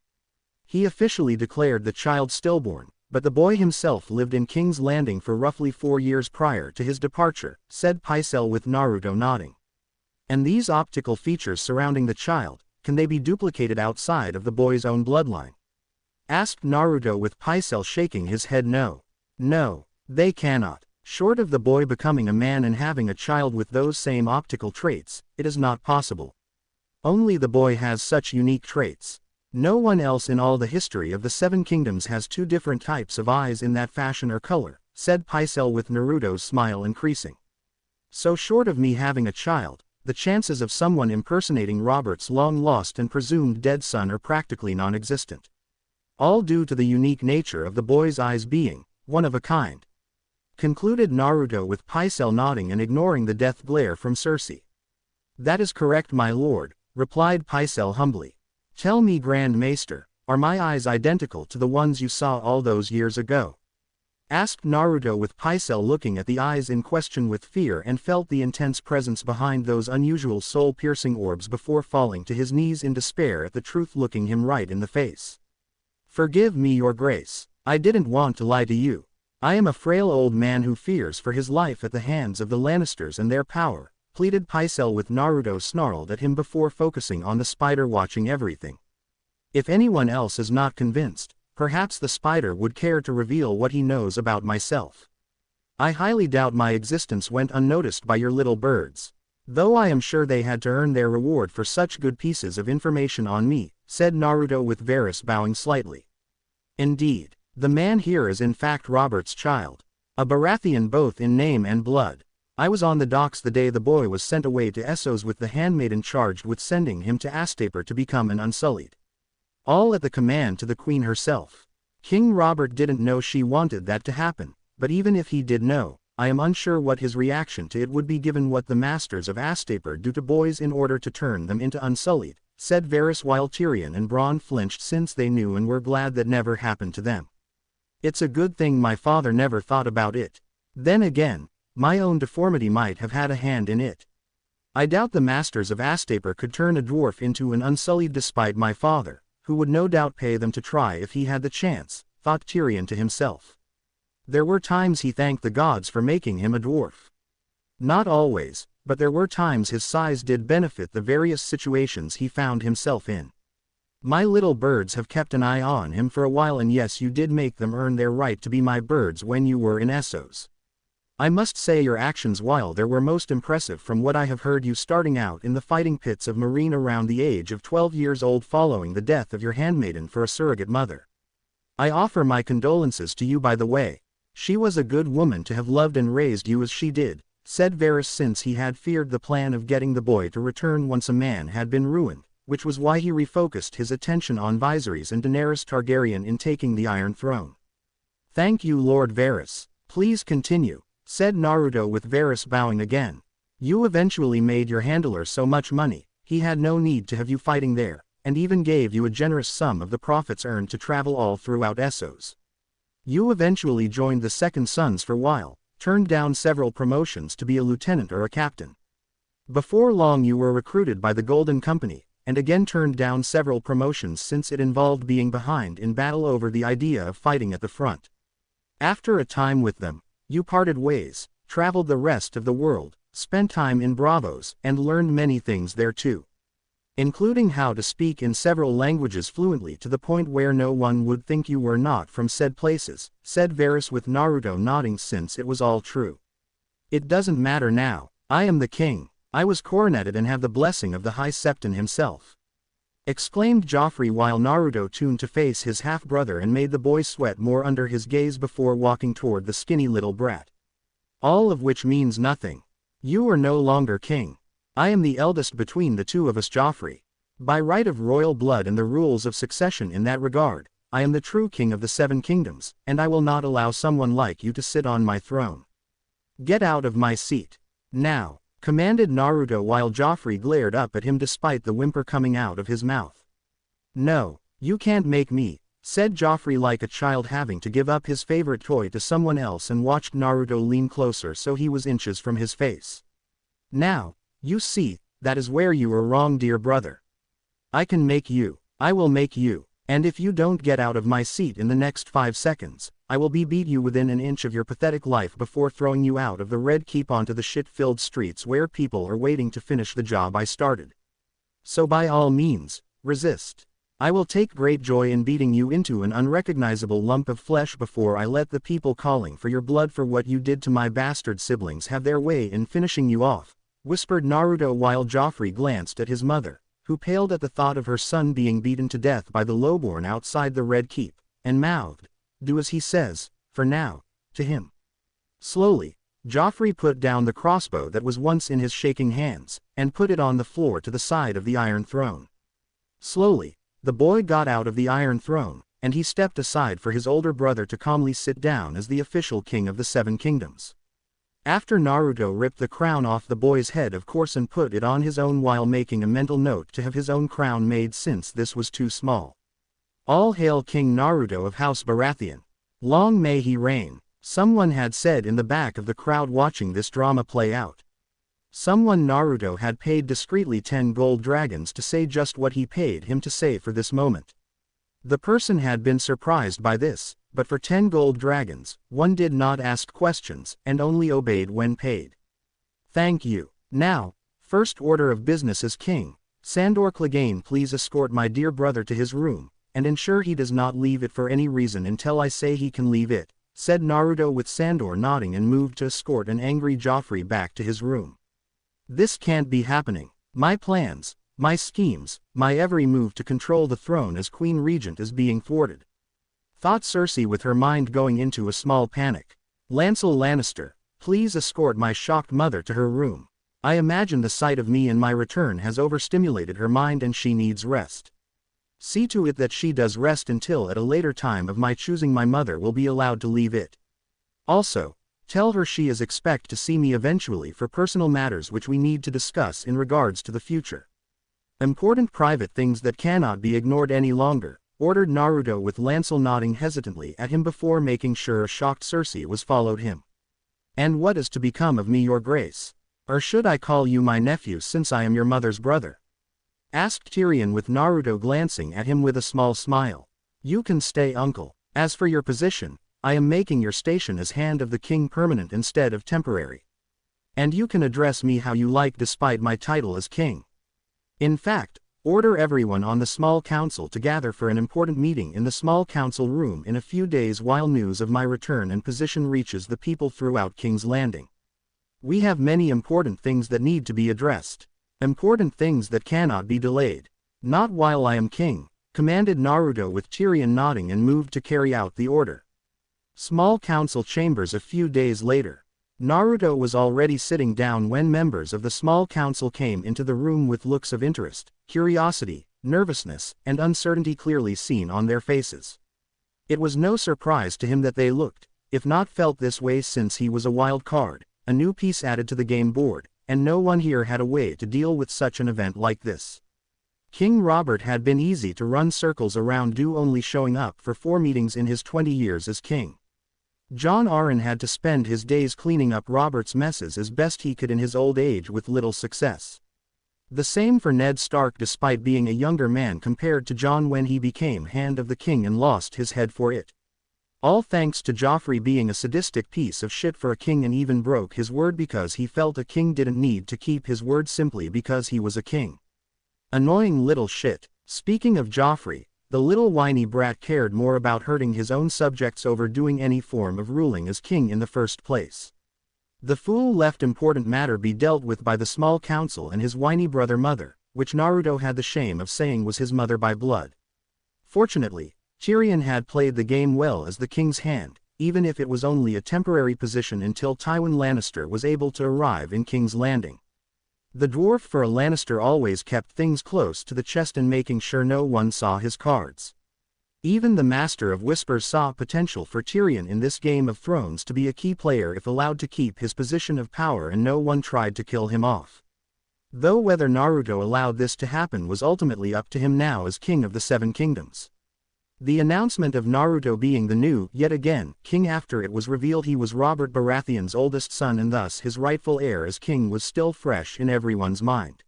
He officially declared the child stillborn, but the boy himself lived in King's Landing for roughly 4 years prior to his departure, said Pycelle with Naruto nodding. And these optical features surrounding the child, can they be duplicated outside of the boy's own bloodline? Asked Naruto with Pycelle shaking his head. No. No, they cannot. Short of the boy becoming a man and having a child with those same optical traits, it is not possible. Only the boy has such unique traits. No one else in all the history of the Seven Kingdoms has two different types of eyes in that fashion or color, said Pycelle with Naruto's smile increasing. So short of me having a child, the chances of someone impersonating Robert's long-lost and presumed dead son are practically non-existent. All due to the unique nature of the boy's eyes being one of a kind. Concluded Naruto with Pycelle nodding and ignoring the death glare from Cersei. That is correct, my lord, replied Pycelle humbly. Tell me, Grand Maester, are my eyes identical to the ones you saw all those years ago? Asked Naruto with Pycelle looking at the eyes in question with fear and felt the intense presence behind those unusual soul-piercing orbs before falling to his knees in despair at the truth looking him right in the face. Forgive me, your grace, I didn't want to lie to you. I am a frail old man who fears for his life at the hands of the Lannisters and their power, pleaded Pycelle with Naruto snarled at him before focusing on the spider watching everything. If anyone else is not convinced, perhaps the spider would care to reveal what he knows about myself. I highly doubt my existence went unnoticed by your little birds. Though I am sure they had to earn their reward for such good pieces of information on me, said Naruto with Varys bowing slightly. Indeed, the man here is in fact Robert's child. A Baratheon both in name and blood. I was on the docks the day the boy was sent away to Essos with the handmaiden charged with sending him to Astaper to become an Unsullied. All at the command to the queen herself. King Robert didn't know she wanted that to happen, but even if he did know, I am unsure what his reaction to it would be given what the masters of Astaper do to boys in order to turn them into Unsullied, said Varys while Tyrion and Bronn flinched since they knew and were glad that never happened to them. It's a good thing my father never thought about it. Then again, my own deformity might have had a hand in it. I doubt the masters of Astaper could turn a dwarf into an Unsullied despite my father, who would no doubt pay them to try if he had the chance, thought Tyrion to himself. There were times he thanked the gods for making him a dwarf. Not always, but there were times his size did benefit the various situations he found himself in. My little birds have kept an eye on him for a while, and yes, you did make them earn their right to be my birds when you were in Essos. I must say your actions while there were most impressive from what I have heard, you starting out in the fighting pits of Meereen around the age of 12 years old following the death of your handmaiden for a surrogate mother. I offer my condolences to you by the way. She was a good woman to have loved and raised you as she did, said Varys since he had feared the plan of getting the boy to return once a man had been ruined, which was why he refocused his attention on Viserys and Daenerys Targaryen in taking the Iron Throne. Thank you, Lord Varys. Please continue, said Naruto with Varys bowing again. You eventually made your handler so much money, he had no need to have you fighting there, and even gave you a generous sum of the profits earned to travel all throughout Essos. You eventually joined the Second Sons for a while, turned down several promotions to be a lieutenant or a captain. Before long you were recruited by the Golden Company, and again turned down several promotions since it involved being behind in battle over the idea of fighting at the front. After a time with them, you parted ways, traveled the rest of the world, spent time in Bravos, and learned many things there too. Including how to speak in several languages fluently to the point where no one would think you were not from said places, said Varys with Naruto nodding since it was all true. It doesn't matter now, I am the king. I was coroneted and have the blessing of the High Septon himself. exclaimed Joffrey while Naruto turned to face his half-brother and made the boy sweat more under his gaze before walking toward the skinny little brat. All of which means nothing. You are no longer king. I am the eldest between the two of us, Joffrey. By right of royal blood and the rules of succession in that regard, I am the true king of the Seven Kingdoms, and I will not allow someone like you to sit on my throne. Get out of my seat. Now, commanded Naruto while Joffrey glared up at him despite the whimper coming out of his mouth. No, you can't make me, said Joffrey like a child having to give up his favorite toy to someone else, and watched Naruto lean closer so he was inches from his face. Now, you see, that is where you are wrong, dear brother. I can make you. I will make you. And if you don't get out of my seat in the next 5 seconds, I will beat you within an inch of your pathetic life before throwing you out of the Red Keep onto the shit-filled streets where people are waiting to finish the job I started. So by all means, resist. I will take great joy in beating you into an unrecognizable lump of flesh before I let the people calling for your blood for what you did to my bastard siblings have their way in finishing you off, whispered Naruto while Joffrey glanced at his mother, who paled at the thought of her son being beaten to death by the lowborn outside the Red Keep, and mouthed, "Do as he says, for now," to him. Slowly, Joffrey put down the crossbow that was once in his shaking hands, and put it on the floor to the side of the Iron Throne. Slowly, the boy got out of the Iron Throne, and he stepped aside for his older brother to calmly sit down as the official king of the Seven Kingdoms. After Naruto ripped the crown off the boy's head of course and put it on his own while making a mental note to have his own crown made since this was too small. All hail King Naruto of House Baratheon. Long may he reign, someone had said in the back of the crowd watching this drama play out. Someone Naruto had paid discreetly 10 gold dragons to say just what he paid him to say for this moment. The person had been surprised by this, but for 10 gold dragons, one did not ask questions and only obeyed when paid. Thank you. Now, first order of business as king, Sandor Clegane, please escort my dear brother to his room, and ensure he does not leave it for any reason until I say he can leave it, said Naruto with Sandor nodding and moved to escort an angry Joffrey back to his room. This can't be happening. My plans, my schemes, my every move to control the throne as Queen Regent is being thwarted. Thought Cersei with her mind going into a small panic. Lancel Lannister, please escort my shocked mother to her room. I imagine the sight of me in my return has overstimulated her mind and she needs rest. See to it that she does rest until at a later time of my choosing my mother will be allowed to leave it. Also, tell her she is expect to see me eventually for personal matters which we need to discuss in regards to the future. Important private things that cannot be ignored any longer, ordered Naruto with Lancel nodding hesitantly at him before making sure a shocked Cersei was followed him. And what is to become of me, your grace? Or should I call you my nephew since I am your mother's brother? Asked Tyrion with Naruto glancing at him with a small smile. You can stay, uncle. As for your position, I am making your station as Hand of the King permanent instead of temporary. And you can address me how you like despite my title as king. In fact, order everyone on the small council to gather for an important meeting in the small council room in a few days while news of my return and position reaches the people throughout King's Landing. We have many important things that need to be addressed. Important things that cannot be delayed. Not while I am king, commanded Naruto with Tyrion nodding and moved to carry out the order. Small council chambers a few days later. Naruto was already sitting down when members of the small council came into the room with looks of interest, curiosity, nervousness, and uncertainty clearly seen on their faces. It was no surprise to him that they looked, if not felt this way, since he was a wild card, a new piece added to the game board, and no one here had a way to deal with such an event like this. King Robert had been easy to run circles around due only showing up for 4 meetings in his 20 years as king. Jon Arryn had to spend his days cleaning up Robert's messes as best he could in his old age with little success. The same for Ned Stark, despite being a younger man compared to Jon when he became Hand of the King and lost his head for it. All thanks to Joffrey being a sadistic piece of shit for a king and even broke his word because he felt a king didn't need to keep his word simply because he was a king. Annoying little shit. Speaking of Joffrey, the little whiny brat cared more about hurting his own subjects over doing any form of ruling as king in the first place. The fool left important matter be dealt with by the small council and his whiny brother mother, which Naruto had the shame of saying was his mother by blood. Fortunately, Tyrion had played the game well as the king's hand, even if it was only a temporary position until Tywin Lannister was able to arrive in King's Landing. The dwarf for a Lannister always kept things close to the chest and making sure no one saw his cards. Even the Master of Whispers saw potential for Tyrion in this Game of Thrones to be a key player if allowed to keep his position of power and no one tried to kill him off. Though whether Naruto allowed this to happen was ultimately up to him now as King of the Seven Kingdoms. The announcement of Naruto being the new, yet again, king after it was revealed he was Robert Baratheon's oldest son and thus his rightful heir as king was still fresh in everyone's mind.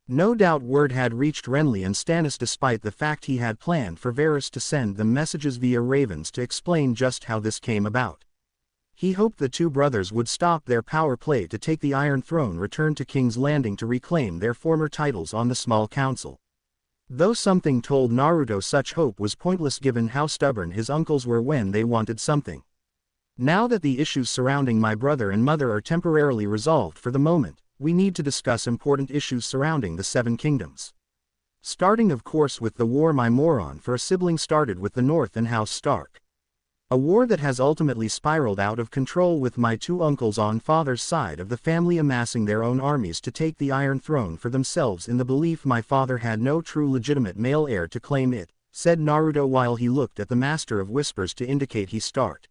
No doubt word had reached Renly and Stannis despite the fact he had planned for Varys to send them messages via ravens to explain just how this came about. He hoped the two brothers would stop their power play to take the Iron Throne, return to King's Landing to reclaim their former titles on the small council. Though something told Naruto such hope was pointless given how stubborn his uncles were when they wanted something. Now that the issues surrounding my brother and mother are temporarily resolved for the moment, we need to discuss important issues surrounding the Seven Kingdoms. Starting of course with the war my moron for a sibling started with the North and House Stark. A war that has ultimately spiraled out of control with my two uncles on father's side of the family amassing their own armies to take the Iron Throne for themselves in the belief my father had no true legitimate male heir to claim it, said Naruto while he looked at the Master of Whispers to indicate he start.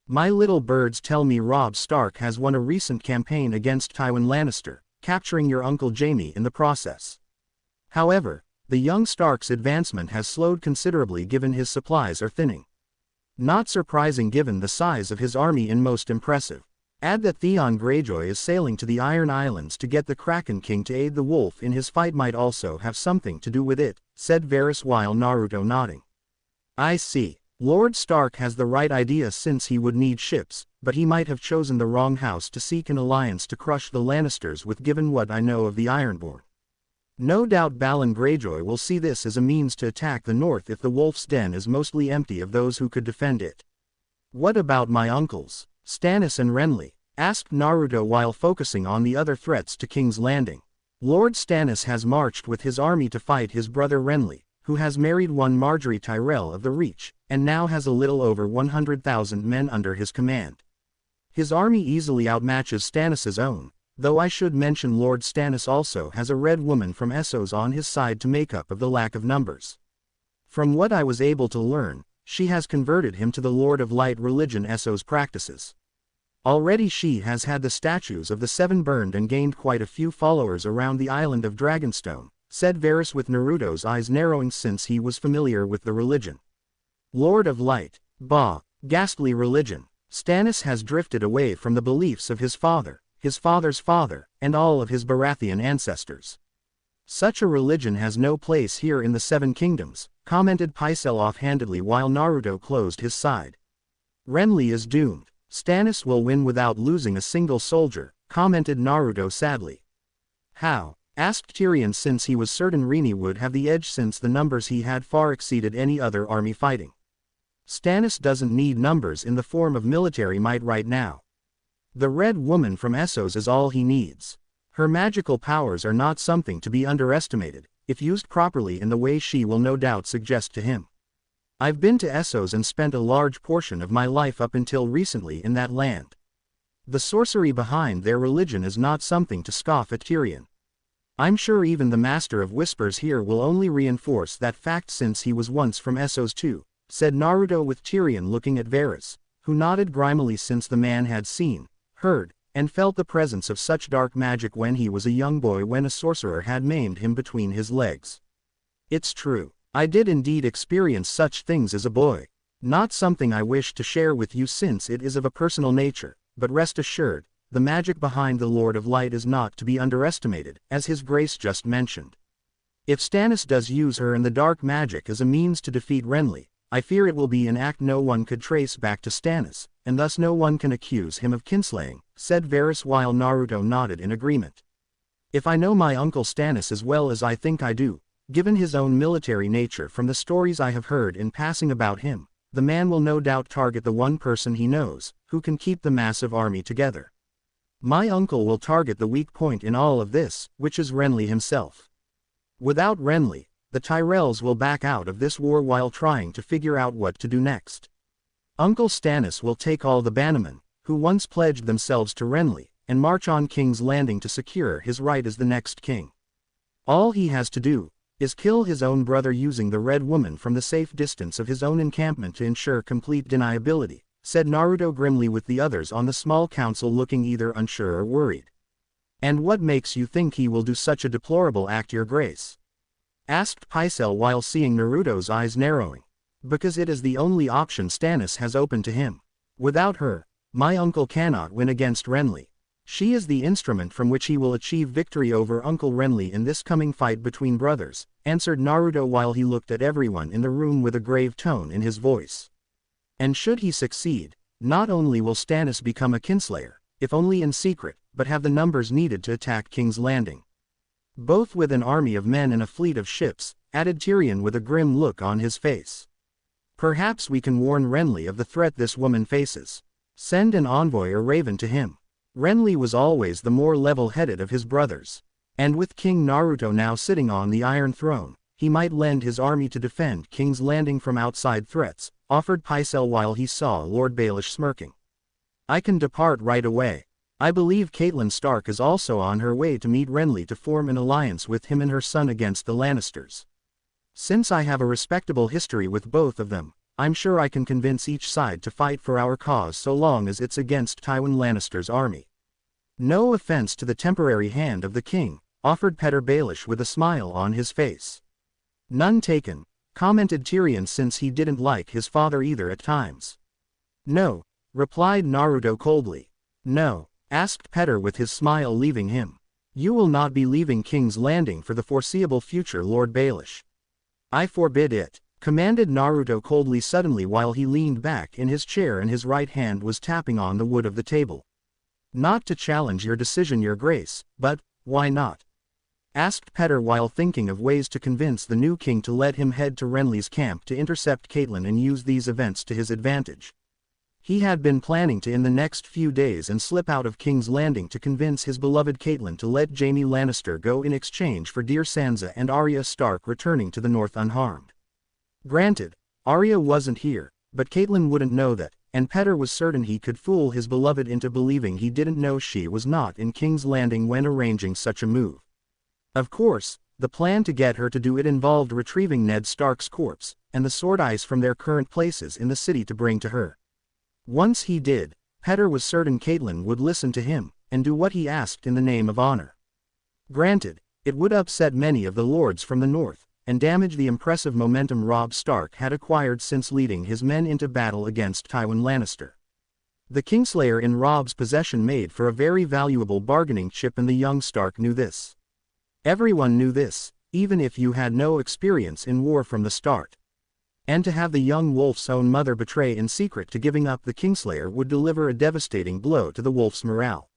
My little birds tell me Robb Stark has won a recent campaign against Tywin Lannister, capturing your Uncle Jaime in the process. However, the young Stark's advancement has slowed considerably given his supplies are thinning. Not surprising given the size of his army and most impressive. Add that Theon Greyjoy is sailing to the Iron Islands to get the Kraken King to aid the wolf in his fight might also have something to do with it, said Varys while Naruto nodding. I see. Lord Stark has the right idea since he would need ships, but he might have chosen the wrong house to seek an alliance to crush the Lannisters with given what I know of the Ironborn. No doubt Balon Greyjoy will see this as a means to attack the North if the Wolf's Den is mostly empty of those who could defend it. What about my uncles, Stannis and Renly? Asked Naruto while focusing on the other threats to King's Landing. Lord Stannis has marched with his army to fight his brother Renly, who has married one Marjorie Tyrell of the Reach, and now has a little over 100,000 men under his command. His army easily outmatches Stannis's own, though I should mention Lord Stannis also has a red woman from Essos on his side to make up of the lack of numbers. From what I was able to learn, she has converted him to the Lord of Light religion Essos practices. Already she has had the statues of the Seven burned and gained quite a few followers around the island of Dragonstone, said Varys with Naruto's eyes narrowing since he was familiar with the religion. Lord of Light, bah, ghastly religion. Stannis has drifted away from the beliefs of his father's father, and all of his Baratheon ancestors. Such a religion has no place here in the Seven Kingdoms, commented Pycelle offhandedly while Naruto closed his side. Renly is doomed. Stannis will win without losing a single soldier, commented Naruto sadly. How? Asked Tyrion since he was certain Renly would have the edge since the numbers he had far exceeded any other army fighting. Stannis doesn't need numbers in the form of military might right now. The Red Woman from Essos is all he needs. Her magical powers are not something to be underestimated, if used properly in the way she will no doubt suggest to him. I've been to Essos and spent a large portion of my life up until recently in that land. The sorcery behind their religion is not something to scoff at Tyrion. I'm sure even the Master of Whispers here will only reinforce that fact since he was once from Essos too, said Naruto with Tyrion looking at Varys, who nodded grimily since the man had seen, heard, and felt the presence of such dark magic when he was a young boy when a sorcerer had maimed him between his legs. It's true. I did indeed experience such things as a boy. Not something I wish to share with you since it is of a personal nature, but rest assured, the magic behind the Lord of Light is not to be underestimated, as His Grace just mentioned. If Stannis does use her and the dark magic as a means to defeat Renly, I fear it will be an act no one could trace back to Stannis, and thus no one can accuse him of kinslaying, said Varys while Naruto nodded in agreement. If I know my uncle Stannis as well as I think I do, given his own military nature from the stories I have heard in passing about him, the man will no doubt target the one person he knows, who can keep the massive army together. My uncle will target the weak point in all of this, which is Renly himself. Without Renly, the Tyrells will back out of this war while trying to figure out what to do next. Uncle Stannis will take all the bannermen, who once pledged themselves to Renly, and march on King's Landing to secure his right as the next king. All he has to do is kill his own brother using the Red Woman from the safe distance of his own encampment to ensure complete deniability, said Naruto grimly, with the others on the small council looking either unsure or worried. And what makes you think he will do such a deplorable act, your grace? Asked Pycelle while seeing Naruto's eyes narrowing. Because it is the only option Stannis has open to him. Without her, my uncle cannot win against Renly. She is the instrument from which he will achieve victory over Uncle Renly in this coming fight between brothers, answered Naruto while he looked at everyone in the room with a grave tone in his voice. And should he succeed, not only will Stannis become a kinslayer, if only in secret, but have the numbers needed to attack King's Landing. Both with an army of men and a fleet of ships, added Tyrion with a grim look on his face. Perhaps we can warn Renly of the threat this woman faces. Send an envoy or raven to him. Renly was always the more level-headed of his brothers. And with King Naruto now sitting on the Iron Throne, he might lend his army to defend King's Landing from outside threats, offered Pycelle while he saw Lord Baelish smirking. I can depart right away. I believe Catelyn Stark is also on her way to meet Renly to form an alliance with him and her son against the Lannisters. Since I have a respectable history with both of them, I'm sure I can convince each side to fight for our cause so long as it's against Tywin Lannister's army. No offense to the temporary hand of the king, offered Petyr Baelish with a smile on his face. None taken, commented Tyrion, since he didn't like his father either at times. No, replied Naruto coldly. No, asked Petyr with his smile leaving him. You will not be leaving King's Landing for the foreseeable future, Lord Baelish. I forbid it, commanded Naruto coldly suddenly while he leaned back in his chair and his right hand was tapping on the wood of the table. Not to challenge your decision, your grace, but, why not? Asked Petyr while thinking of ways to convince the new king to let him head to Renly's camp to intercept Catelyn and use these events to his advantage. He had been planning to in the next few days and slip out of King's Landing to convince his beloved Catelyn to let Jaime Lannister go in exchange for dear Sansa and Arya Stark returning to the north unharmed. Granted, Arya wasn't here, but Catelyn wouldn't know that, and Petyr was certain he could fool his beloved into believing he didn't know she was not in King's Landing when arranging such a move. Of course, the plan to get her to do it involved retrieving Ned Stark's corpse, and the sword eyes from their current places in the city to bring to her. Once he did, Petyr was certain Catelyn would listen to him, and do what he asked in the name of honor. Granted, it would upset many of the lords from the north, and damage the impressive momentum Robb Stark had acquired since leading his men into battle against Tywin Lannister. The Kingslayer in Robb's possession made for a very valuable bargaining chip, and the young Stark knew this. Everyone knew this, even if you had no experience in war from the start. And to have the young wolf's own mother betray in secret to giving up the Kingslayer would deliver a devastating blow to the wolf's morale.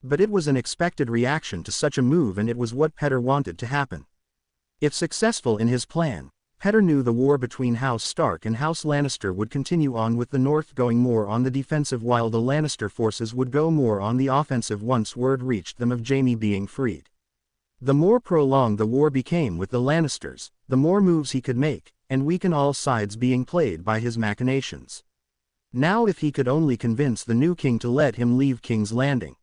But it was an expected reaction to such a move, and it was what Petyr wanted to happen. If successful in his plan, Petyr knew the war between House Stark and House Lannister would continue on, with the North going more on the defensive while the Lannister forces would go more on the offensive once word reached them of Jaime being freed. The more prolonged the war became with the Lannisters, the more moves he could make, and weaken all sides being played by his machinations. Now if he could only convince the new king to let him leave King's Landing.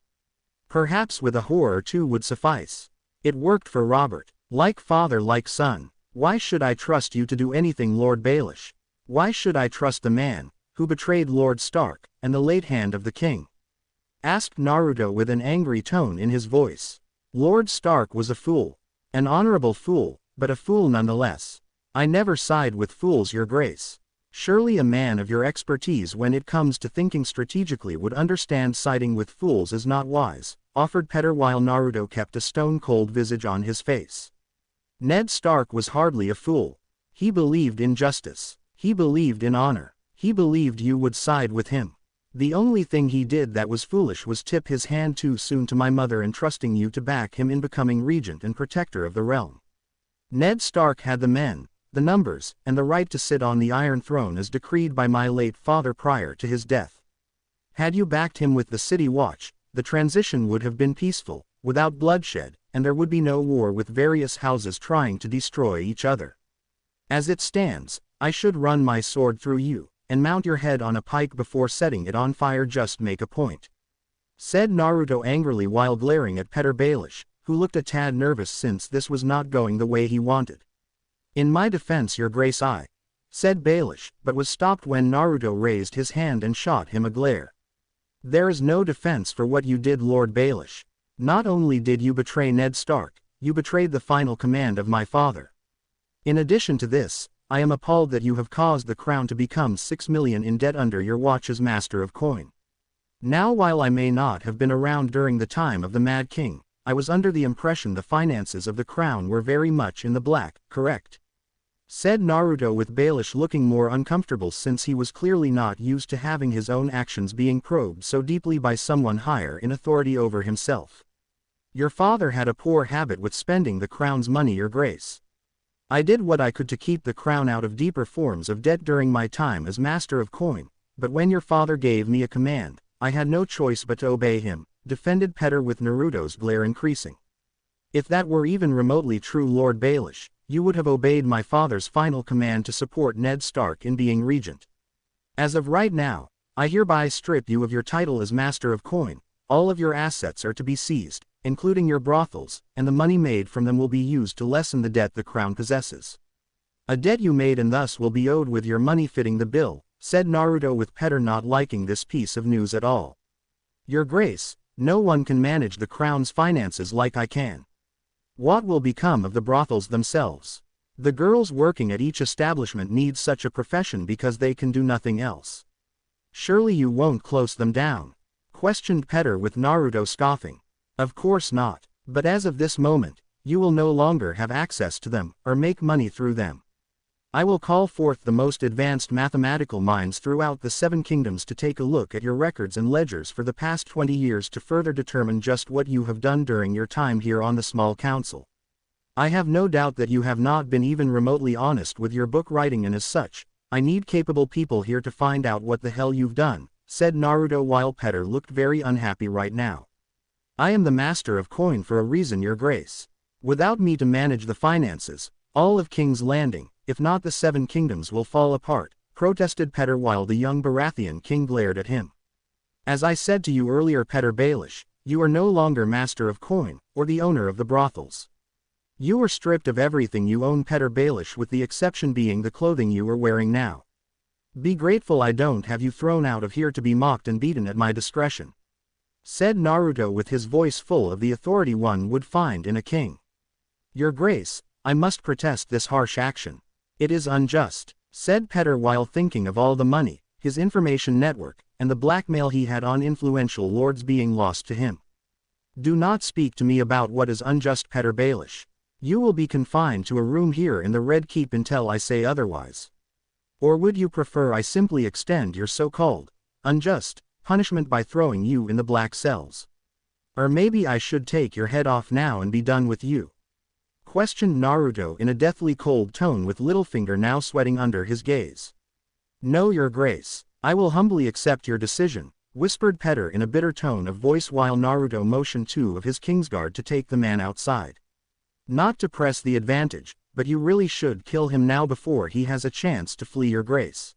Perhaps with a whore or two would suffice. It worked for Robert. Like father like son. Why should I trust you to do anything, Lord Baelish? Why should I trust the man who betrayed Lord Stark and the late hand of the king? Asked Naruto with an angry tone in his voice. Lord Stark was a fool. An honorable fool, but a fool nonetheless. I never side with fools, your grace. Surely a man of your expertise when it comes to thinking strategically would understand siding with fools is not wise, offered Petyr while Naruto kept a stone-cold visage on his face. Ned Stark was hardly a fool. He believed in justice. He believed in honor. He believed you would side with him. The only thing he did that was foolish was tip his hand too soon to my mother and trusting you to back him in becoming regent and protector of the realm. Ned Stark had the men, the numbers, and the right to sit on the Iron Throne as decreed by my late father prior to his death. Had you backed him with the City Watch, the transition would have been peaceful, without bloodshed, and there would be no war with various houses trying to destroy each other. As it stands, I should run my sword through you, and mount your head on a pike before setting it on fire. Just make a point," said Naruto angrily while glaring at Petter Baelish, who looked a tad nervous since this was not going the way he wanted. "In my defense, your grace, said Baelish, but was stopped when Naruto raised his hand and shot him a glare. "There is no defense for what you did, Lord Baelish. Not only did you betray Ned Stark, you betrayed the final command of my father. In addition to this, I am appalled that you have caused the crown to become 6 million in debt under your watch as Master of Coin. Now, while I may not have been around during the time of the Mad King, I was under the impression the finances of the crown were very much in the black, correct?" said Naruto, with Baelish looking more uncomfortable since he was clearly not used to having his own actions being probed so deeply by someone higher in authority over himself. "Your father had a poor habit with spending the crown's money, your grace. I did what I could to keep the crown out of deeper forms of debt during my time as Master of Coin, but when your father gave me a command, I had no choice but to obey him," defended Petter, with Naruto's glare increasing. "If that were even remotely true, Lord Baelish, you would have obeyed my father's final command to support Ned Stark in being regent. As of right now, I hereby strip you of your title as Master of Coin. All of your assets are to be seized, including your brothels, and the money made from them will be used to lessen the debt the crown possesses. A debt you made and thus will be owed with your money fitting the bill," said Naruto, with Petter not liking this piece of news at all. "Your grace, no one can manage the crown's finances like I can. What will become of the brothels themselves? The girls working at each establishment need such a profession because they can do nothing else. Surely you won't close them down?" questioned Petter, with Naruto scoffing. "Of course not, but as of this moment, you will no longer have access to them, or make money through them. I will call forth the most advanced mathematical minds throughout the 7 kingdoms to take a look at your records and ledgers for the past 20 years to further determine just what you have done during your time here on the small council. I have no doubt that you have not been even remotely honest with your book writing, and as such, I need capable people here to find out what the hell you've done," said Naruto, while Petter looked very unhappy right now. "I am the Master of Coin for a reason, your grace. Without me to manage the finances, all of King's Landing, if not the 7 kingdoms, will fall apart," protested Petter, while the young Baratheon king glared at him. "As I said to you earlier, Petter Baelish, you are no longer Master of Coin, or the owner of the brothels. You are stripped of everything you own, Petter Baelish, with the exception being the clothing you are wearing now. Be grateful I don't have you thrown out of here to be mocked and beaten at my discretion," said Naruto, with his voice full of the authority one would find in a king. "Your grace, I must protest this harsh action. It is unjust," said Petter, while thinking of all the money, his information network, and the blackmail he had on influential lords being lost to him. "Do not speak to me about what is unjust, Petter Baelish. You will be confined to a room here in the Red Keep until I say otherwise. Or would you prefer I simply extend your so-called unjust punishment by throwing you in the black cells? Or maybe I should take your head off now and be done with you?" questioned Naruto in a deathly cold tone, with Littlefinger now sweating under his gaze. "No, your grace, I will humbly accept your decision," whispered Petter in a bitter tone of voice, while Naruto motioned 2 of his Kingsguard to take the man outside. "Not to press the advantage, but you really should kill him now before he has a chance to flee, your grace.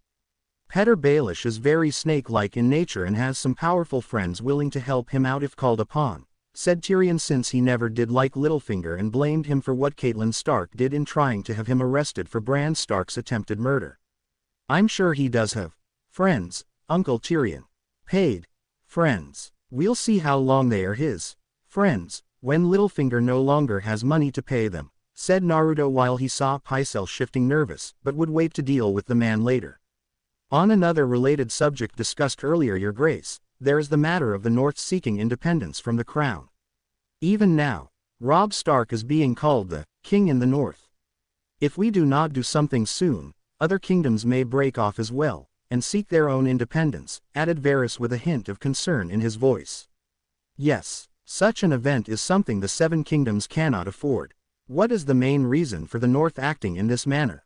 Petter Baelish is very snake-like in nature and has some powerful friends willing to help him out if called upon," said Tyrion, since he never did like Littlefinger and blamed him for what Catelyn Stark did in trying to have him arrested for Bran Stark's attempted murder. "I'm sure he does have friends, Uncle Tyrion. Paid friends. We'll see how long they are his friends when Littlefinger no longer has money to pay them," said Naruto, while he saw Pycelle shifting nervous, but would wait to deal with the man later. "On another related subject discussed earlier, your grace, there is the matter of the North seeking independence from the crown. Even now, Robb Stark is being called the king in the North. If we do not do something soon, other kingdoms may break off as well, and seek their own independence," added Varys with a hint of concern in his voice. "Yes, such an event is something the 7 kingdoms cannot afford. What is the main reason for the North acting in this manner?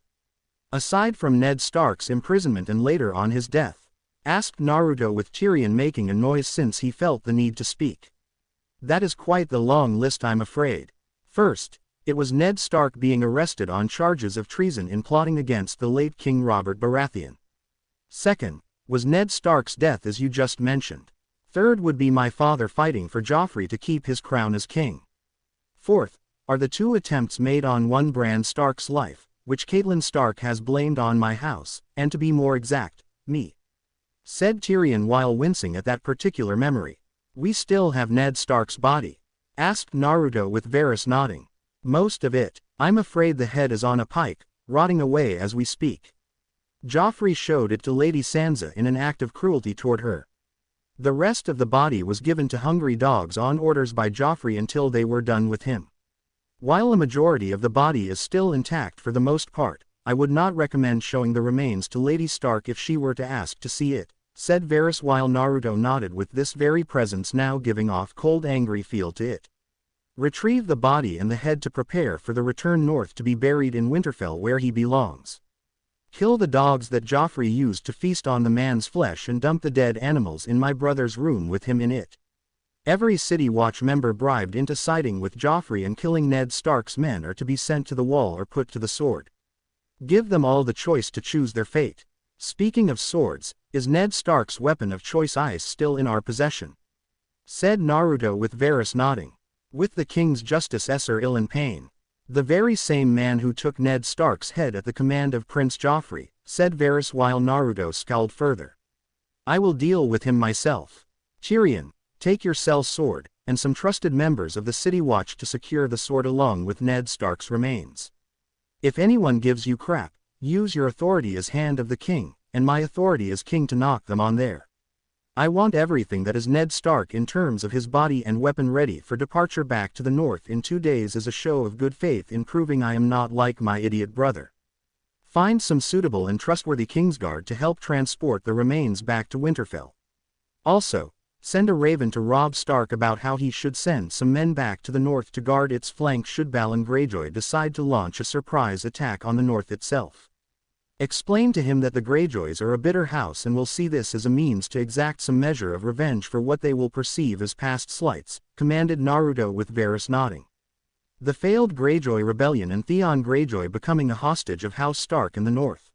Aside from Ned Stark's imprisonment and later on his death?" asked Naruto, with Tyrion making a noise since he felt the need to speak. "That is quite the long list, I'm afraid. First, it was Ned Stark being arrested on charges of treason in plotting against the late King Robert Baratheon. Second, was Ned Stark's death as you just mentioned. Third would be my father fighting for Joffrey to keep his crown as king. Fourth, are the 2 attempts made on one Bran Stark's life, which Catelyn Stark has blamed on my house, and to be more exact, me," said Tyrion while wincing at that particular memory. "We still have Ned Stark's body?" asked Naruto with Varys nodding. "Most of it. I'm afraid the head is on a pike, rotting away as we speak. Joffrey showed it to Lady Sansa in an act of cruelty toward her. The rest of the body was given to hungry dogs on orders by Joffrey until they were done with him. While a majority of the body is still intact for the most part, I would not recommend showing the remains to Lady Stark if she were to ask to see it," said Varys while Naruto nodded with this very presence now giving off cold angry feel to it. "Retrieve the body and the head to prepare for the return north to be buried in Winterfell where he belongs. Kill the dogs that Joffrey used to feast on the man's flesh and dump the dead animals in my brother's room with him in it. Every City Watch member bribed into siding with Joffrey and killing Ned Stark's men are to be sent to the wall or put to the sword. Give them all the choice to choose their fate. Speaking of swords, is Ned Stark's weapon of choice ice still in our possession?" said Naruto with Varys nodding. "With the king's justice Esser ill in pain. The very same man who took Ned Stark's head at the command of Prince Joffrey," said Varys while Naruto scowled further. "I will deal with him myself. Tyrion, take your cell sword, and some trusted members of the City Watch to secure the sword along with Ned Stark's remains. If anyone gives you crap, use your authority as Hand of the King, and my authority as King to knock them on there. I want everything that is Ned Stark in terms of his body and weapon ready for departure back to the north in 2 days as a show of good faith in proving I am not like my idiot brother. Find some suitable and trustworthy Kingsguard to help transport the remains back to Winterfell. Also, send a raven to Robb Stark about how he should send some men back to the north to guard its flank should Balon Greyjoy decide to launch a surprise attack on the north itself. Explain to him that the Greyjoys are a bitter house and will see this as a means to exact some measure of revenge for what they will perceive as past slights," commanded Naruto with Varys nodding. "The failed Greyjoy rebellion and Theon Greyjoy becoming a hostage of House Stark in the north.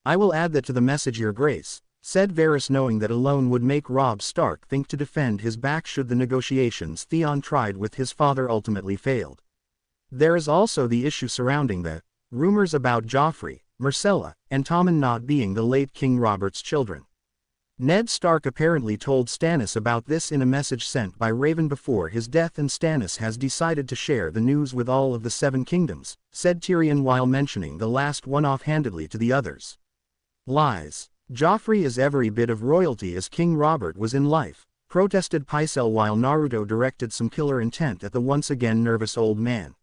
I will add that to the message, Your Grace," said Varys knowing that alone would make Robb Stark think to defend his back should the negotiations Theon tried with his father ultimately failed. There is also the issue surrounding the rumors about Joffrey, Myrcella, and Tommen not being the late King Robert's children. Ned Stark apparently told Stannis about this in a message sent by Raven before his death, and Stannis has decided to share the news with all of the 7 kingdoms, said Tyrion while mentioning the last one offhandedly to the others. Lies. Joffrey is every bit of royalty as King Robert was in life, protested Pycelle while Naruto directed some killer intent at the once again nervous old man.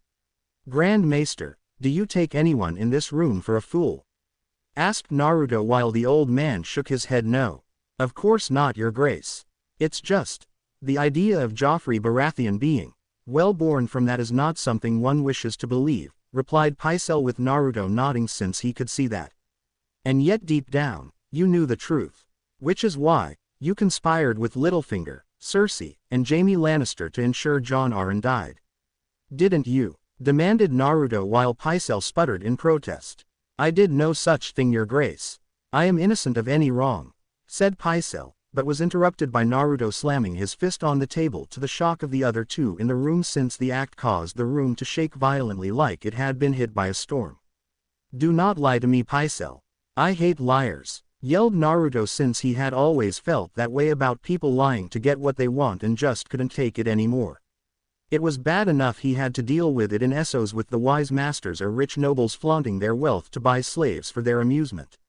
Grand Maester, do you take anyone in this room for a fool? Asked Naruto while the old man shook his head no. Of course not, Your Grace. It's just, the idea of Joffrey Baratheon being well born from that is not something one wishes to believe, replied Pycelle with Naruto nodding since he could see that. And yet deep down, you knew the truth. Which is why, you conspired with Littlefinger, Cersei, and Jaime Lannister to ensure Jon Arryn died. Didn't you? Demanded Naruto while Pycelle sputtered in protest. I did no such thing, Your Grace. I am innocent of any wrong, said Pycelle, but was interrupted by Naruto slamming his fist on the table to the shock of the other 2 in the room since the act caused the room to shake violently like it had been hit by a storm. Do not lie to me, Pycelle. I hate liars, yelled Naruto since he had always felt that way about people lying to get what they want and just couldn't take it anymore. It was bad enough he had to deal with it in Essos with the wise masters or rich nobles flaunting their wealth to buy slaves for their amusement.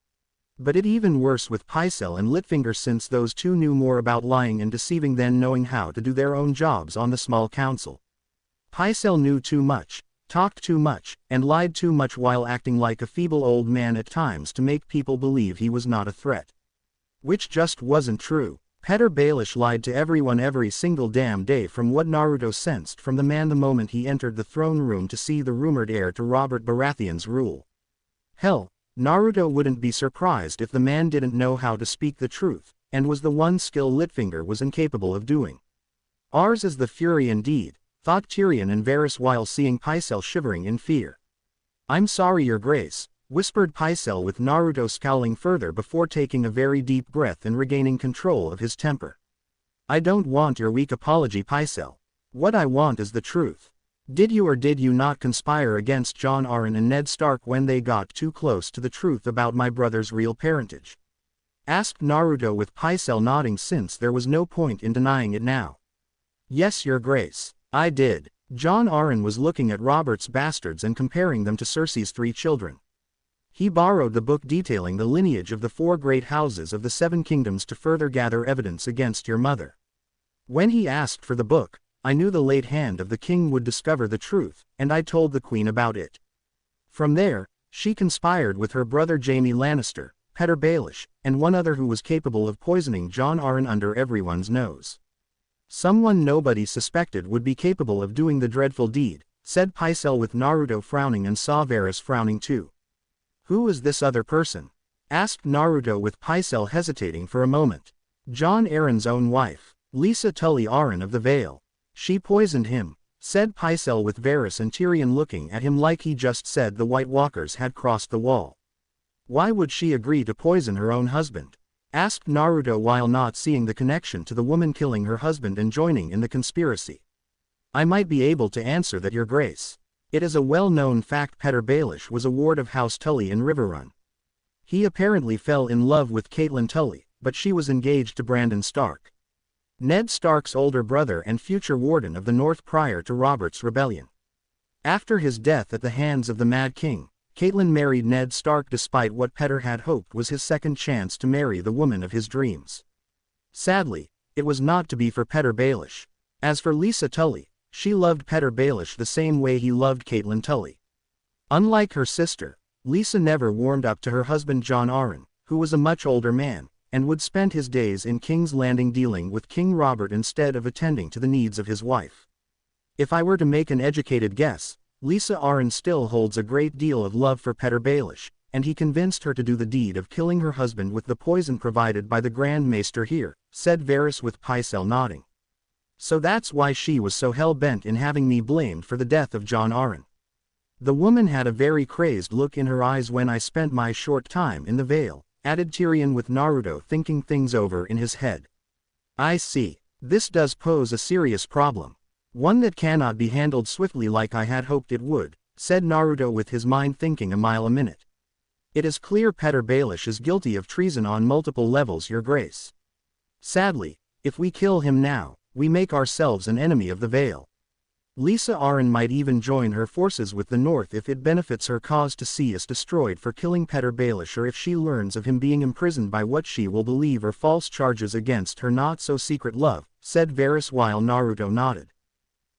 But it even worse with Pycelle and Littlefinger since those 2 knew more about lying and deceiving than knowing how to do their own jobs on the small council. Pycelle knew too much, talked too much, and lied too much while acting like a feeble old man at times to make people believe he was not a threat. Which just wasn't true. Petyr Baelish lied to everyone every single damn day from what Naruto sensed from the man the moment he entered the throne room to see the rumored heir to Robert Baratheon's rule. Hell, Naruto wouldn't be surprised if the man didn't know how to speak the truth, and was the one skill Littlefinger was incapable of doing. Ours is the fury indeed, thought Tyrion and Varys while seeing Pycelle shivering in fear. I'm sorry, Your Grace, whispered Pycelle with Naruto scowling further before taking a very deep breath and regaining control of his temper. I don't want your weak apology, Pycelle. What I want is the truth. Did you or did you not conspire against Jon Arryn and Ned Stark when they got too close to the truth about my brother's real parentage? Asked Naruto with Pycelle nodding since there was no point in denying it now. Yes, Your Grace, I did. Jon Arryn was looking at Robert's bastards and comparing them to Cersei's 3 children. He borrowed the book detailing the lineage of the 4 great houses of the 7 kingdoms to further gather evidence against your mother. When he asked for the book, I knew the late hand of the king would discover the truth, and I told the queen about it. From there, she conspired with her brother Jaime Lannister, Petyr Baelish, and one other who was capable of poisoning Jon Arryn under everyone's nose. Someone nobody suspected would be capable of doing the dreadful deed, said Pycelle with Naruto frowning and saw Varys frowning too. Who is this other person? Asked Naruto with Pycelle hesitating for a moment. Jon Arryn's own wife, Lysa Tully Arryn of the Vale. She poisoned him, said Pycelle with Varys and Tyrion looking at him like he just said the White Walkers had crossed the wall. Why would she agree to poison her own husband? Asked Naruto while not seeing the connection to the woman killing her husband and joining in the conspiracy. I might be able to answer that, Your Grace. It is a well-known fact Petyr Baelish was a ward of House Tully in Riverrun. He apparently fell in love with Catelyn Tully, but she was engaged to Brandon Stark, Ned Stark's older brother and future warden of the North prior to Robert's rebellion. After his death at the hands of the Mad King, Catelyn married Ned Stark despite what Petyr had hoped was his second chance to marry the woman of his dreams. Sadly, it was not to be for Petyr Baelish. As for Lysa Tully, she loved Petyr Baelish the same way he loved Catelyn Tully. Unlike her sister, Lysa never warmed up to her husband Jon Arryn, who was a much older man, and would spend his days in King's Landing dealing with King Robert instead of attending to the needs of his wife. If I were to make an educated guess, Lysa Arryn still holds a great deal of love for Petyr Baelish, and he convinced her to do the deed of killing her husband with the poison provided by the Grand Maester Heir, said Varys with Pycelle nodding. So that's why she was so hell-bent in having me blamed for the death of Jon Arryn. The woman had a very crazed look in her eyes when I spent my short time in the Vale, added Tyrion with Naruto thinking things over in his head. I see. This does pose a serious problem. One that cannot be handled swiftly like I had hoped it would, said Naruto with his mind thinking a mile a minute. It is clear Petyr Baelish is guilty of treason on multiple levels, Your Grace. Sadly, if we kill him now, we make ourselves an enemy of the Vale. Lysa Arryn might even join her forces with the North if it benefits her cause to see us destroyed for killing Petyr Baelish, or if she learns of him being imprisoned by what she will believe are false charges against her not-so-secret love, said Varys while Naruto nodded.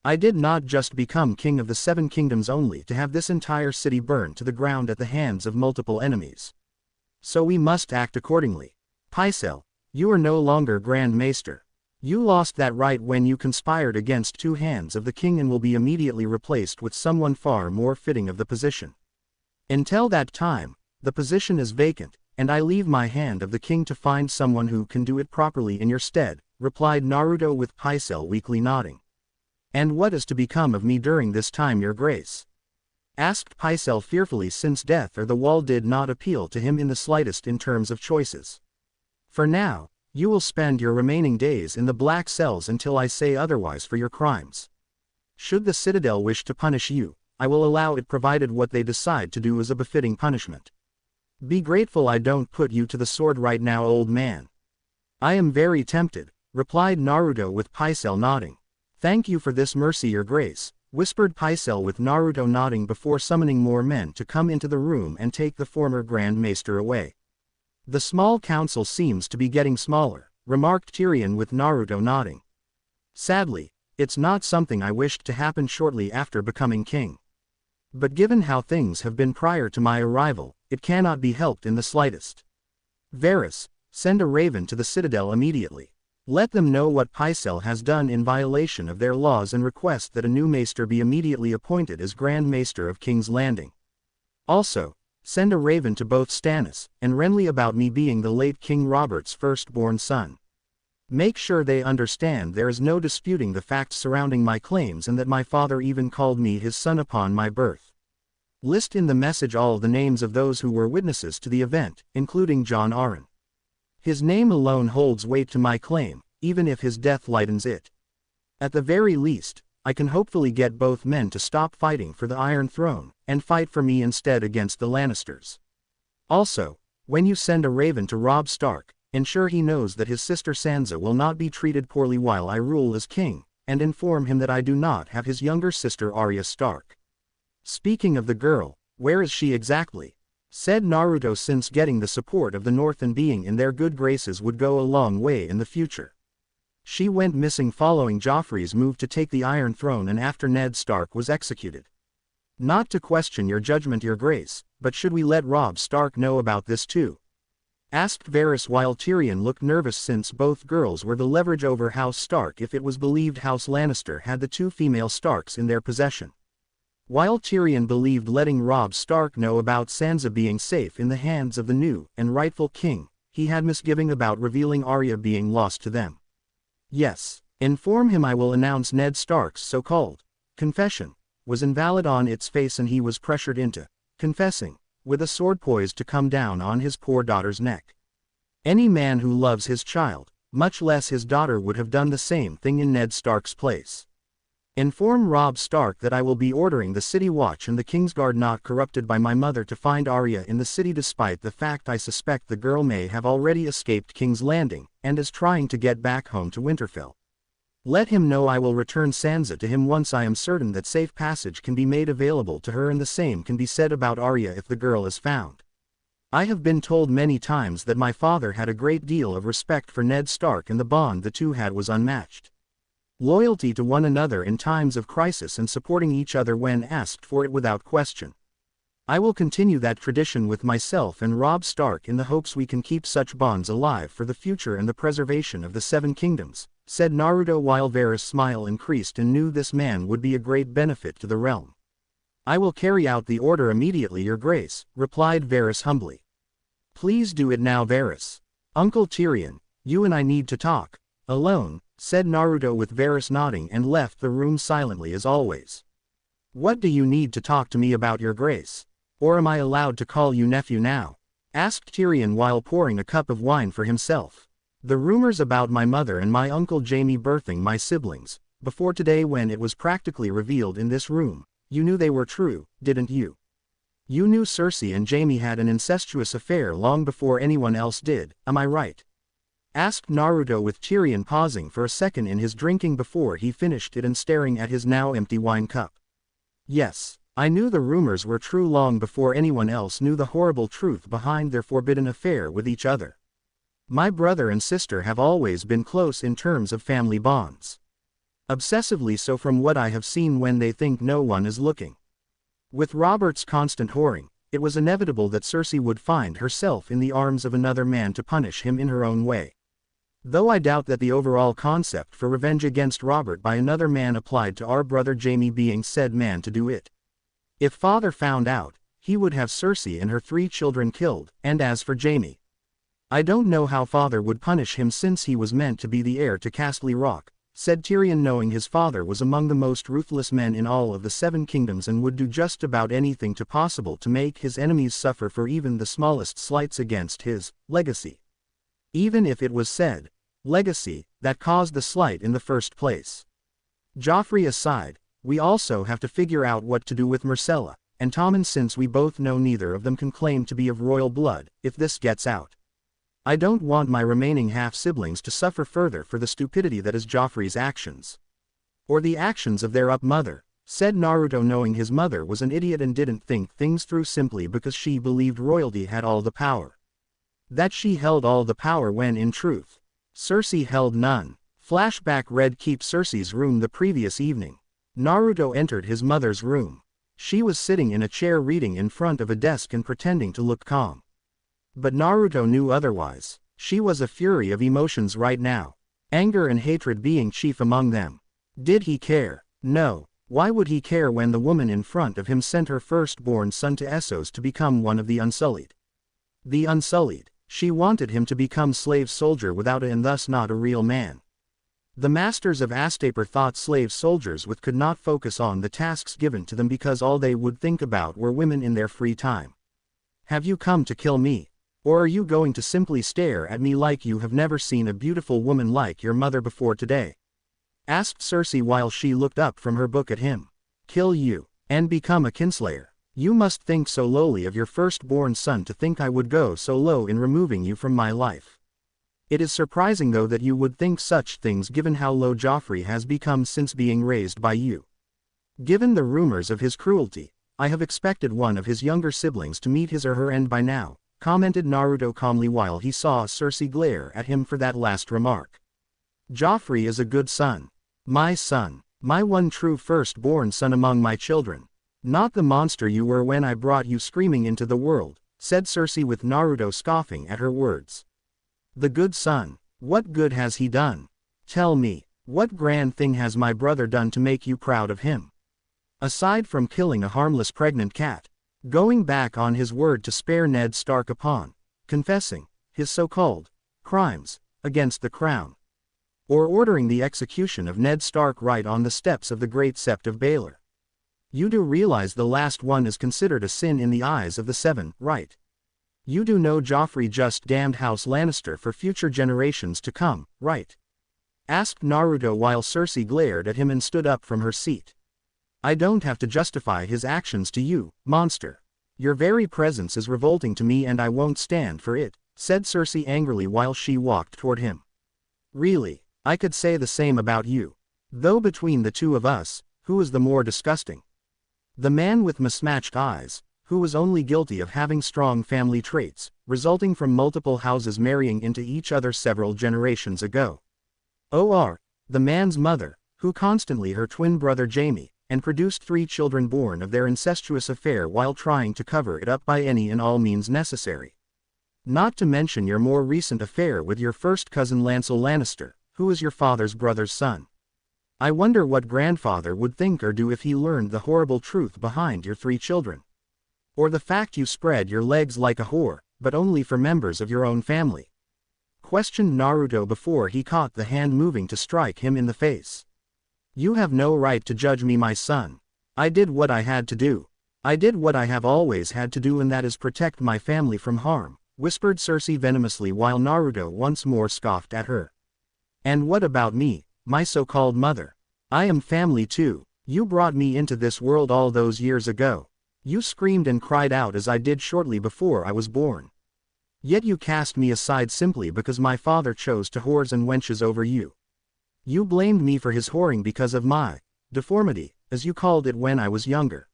I did not just become king of the 7 kingdoms only to have this entire city burned to the ground at the hands of multiple enemies. So we must act accordingly. Pycelle, you are no longer Grand Maester. You lost that right when you conspired against 2 hands of the king and will be immediately replaced with someone far more fitting of the position. Until that time, the position is vacant, and I leave my hand of the king to find someone who can do it properly in your stead, replied Naruto with Pycelle weakly nodding. And what is to become of me during this time, Your Grace? Asked Pycelle fearfully, since death or the wall did not appeal to him in the slightest in terms of choices. For now, you will spend your remaining days in the black cells until I say otherwise for your crimes. Should the Citadel wish to punish you, I will allow it provided what they decide to do is a befitting punishment. Be grateful I don't put you to the sword right now, old man. I am very tempted, replied Naruto with Pycelle nodding. Thank you for this mercy, Your Grace, whispered Pycelle with Naruto nodding before summoning more men to come into the room and take the former Grand Maester away. The small council seems to be getting smaller, remarked Tyrion with Naruto nodding. Sadly, it's not something I wished to happen shortly after becoming king. But given how things have been prior to my arrival, it cannot be helped in the slightest. Varys, send a raven to the Citadel immediately. Let them know what Pycelle has done in violation of their laws and request that a new maester be immediately appointed as Grand Maester of King's Landing. Also, send a raven to both Stannis and Renly about me being the late King Robert's firstborn son. Make sure they understand there is no disputing the facts surrounding my claims and that my father even called me his son upon my birth. List in the message all the names of those who were witnesses to the event, including John Arryn. His name alone holds weight to my claim, even if his death lightens it. At the very least, I can hopefully get both men to stop fighting for the Iron Throne, and fight for me instead against the Lannisters. Also, when you send a raven to Robb Stark, ensure he knows that his sister Sansa will not be treated poorly while I rule as king, and inform him that I do not have his younger sister Arya Stark. Speaking of the girl, where is she exactly? Said Naruto, since getting the support of the North and being in their good graces would go a long way in the future. She went missing following Joffrey's move to take the Iron Throne and after Ned Stark was executed. Not to question your judgment, your grace, but should we let Robb Stark know about this too? Asked Varys while Tyrion looked nervous since both girls were the leverage over House Stark if it was believed House Lannister had the two female Starks in their possession. While Tyrion believed letting Robb Stark know about Sansa being safe in the hands of the new and rightful king, he had misgiving about revealing Arya being lost to them. Yes, inform him I will announce Ned Stark's so-called confession was invalid on its face and he was pressured into confessing, with a sword poised to come down on his poor daughter's neck. Any man who loves his child, much less his daughter, would have done the same thing in Ned Stark's place. Inform Robb Stark that I will be ordering the City Watch and the Kingsguard not corrupted by my mother to find Arya in the city, despite the fact I suspect the girl may have already escaped King's Landing and is trying to get back home to Winterfell. Let him know I will return Sansa to him once I am certain that safe passage can be made available to her, and the same can be said about Arya if the girl is found. I have been told many times that my father had a great deal of respect for Ned Stark and the bond the two had was unmatched. Loyalty to one another in times of crisis and supporting each other when asked for it without question. I will continue that tradition with myself and Robb Stark in the hopes we can keep such bonds alive for the future and the preservation of the Seven Kingdoms, said Naruto while Varys' smile increased and knew this man would be a great benefit to the realm. I will carry out the order immediately, your grace, replied Varys humbly. Please do it now, Varys. Uncle Tyrion, you and I need to talk, alone, said Naruto with Varys nodding and left the room silently as always. What do you need to talk to me about, your grace? Or am I allowed to call you nephew now? Asked Tyrion while pouring a cup of wine for himself. The rumors about my mother and my uncle Jaime birthing my siblings, before today when it was practically revealed in this room, you knew they were true, didn't you? You knew Cersei and Jaime had an incestuous affair long before anyone else did, am I right? Asked Naruto with Tyrion pausing for a second in his drinking before he finished it and staring at his now empty wine cup. Yes, I knew the rumors were true long before anyone else knew the horrible truth behind their forbidden affair with each other. My brother and sister have always been close in terms of family bonds. Obsessively so from what I have seen when they think no one is looking. With Robert's constant whoring, it was inevitable that Cersei would find herself in the arms of another man to punish him in her own way. Though I doubt that the overall concept for revenge against Robert by another man applied to our brother Jaime being said man to do it. If father found out, he would have Cersei and her 3 children killed, and as for Jaime, I don't know how father would punish him since he was meant to be the heir to Castle Rock, said Tyrion, knowing his father was among the most ruthless men in all of the Seven Kingdoms and would do just about anything possible to make his enemies suffer for even the smallest slights against his legacy. Even if it was said legacy that caused the slight in the first place. Joffrey aside, we also have to figure out what to do with Myrcella and Tommen, since we both know neither of them can claim to be of royal blood if this gets out. I don't want my remaining half-siblings to suffer further for the stupidity that is Joffrey's actions. Or the actions of their mother, said Naruto, knowing his mother was an idiot and didn't think things through simply because she believed royalty had all the power. That she held all the power when in truth, Cersei held none. Flashback: Red Keep. Cersei's room the previous evening. Naruto entered his mother's room. She was sitting in a chair reading in front of a desk and pretending to look calm. But Naruto knew otherwise. She was a fury of emotions right now. Anger and hatred being chief among them. Did he care? No. Why would he care when the woman in front of him sent her firstborn son to Essos to become one of the Unsullied? The Unsullied. She wanted him to become slave soldier without a and thus not a real man. The masters of Astapor thought slave soldiers with could not focus on the tasks given to them because all they would think about were women in their free time. Have you come to kill me? Or are you going to simply stare at me like you have never seen a beautiful woman like your mother before today? Asked Cersei while she looked up from her book at him. Kill you, and become a kinslayer? You must think so lowly of your firstborn son to think I would go so low in removing you from my life. It is surprising though that you would think such things given how low Joffrey has become since being raised by you. Given the rumors of his cruelty, I have expected one of his younger siblings to meet his or her end by now, commented Naruto calmly while he saw Cersei glare at him for that last remark. Joffrey is a good son. My one true firstborn son among my children. Not the monster you were when I brought you screaming into the world, said Cersei with Naruto scoffing at her words. The good son. What good has he done? Tell me, what grand thing has my brother done to make you proud of him? Aside from killing a harmless pregnant cat, going back on his word to spare Ned Stark upon confessing his so-called crimes against the crown, or ordering the execution of Ned Stark right on the steps of the great Sept of Baelor. You do realize the last one is considered a sin in the eyes of the Seven, right? You do know Joffrey just damned House Lannister for future generations to come, right? Asked Naruto while Cersei glared at him and stood up from her seat. I don't have to justify his actions to you, monster. Your very presence is revolting to me and I won't stand for it, said Cersei angrily while she walked toward him. Really, I could say the same about you. Though between the two of us, who is the more disgusting? The man with mismatched eyes, who was only guilty of having strong family traits, resulting from multiple houses marrying into each other several generations ago. Or, the man's mother, who constantly her twin brother Jaime, and produced 3 children born of their incestuous affair while trying to cover it up by any and all means necessary. Not to mention your more recent affair with your first cousin Lancel Lannister, who is your father's brother's son. I wonder what grandfather would think or do if he learned the horrible truth behind your 3 children. Or the fact you spread your legs like a whore, but only for members of your own family. Questioned Naruto before he caught the hand moving to strike him in the face. You have no right to judge me, my son. I did what I had to do. I did what I have always had to do, and that is protect my family from harm, whispered Cersei venomously while Naruto once more scoffed at her. And what about me, my so-called mother? I am family too. You brought me into this world all those years ago. You screamed and cried out as I did shortly before I was born. Yet you cast me aside simply because my father chose to whores and wenches over you. You blamed me for his whoring because of my deformity, as you called it when I was younger.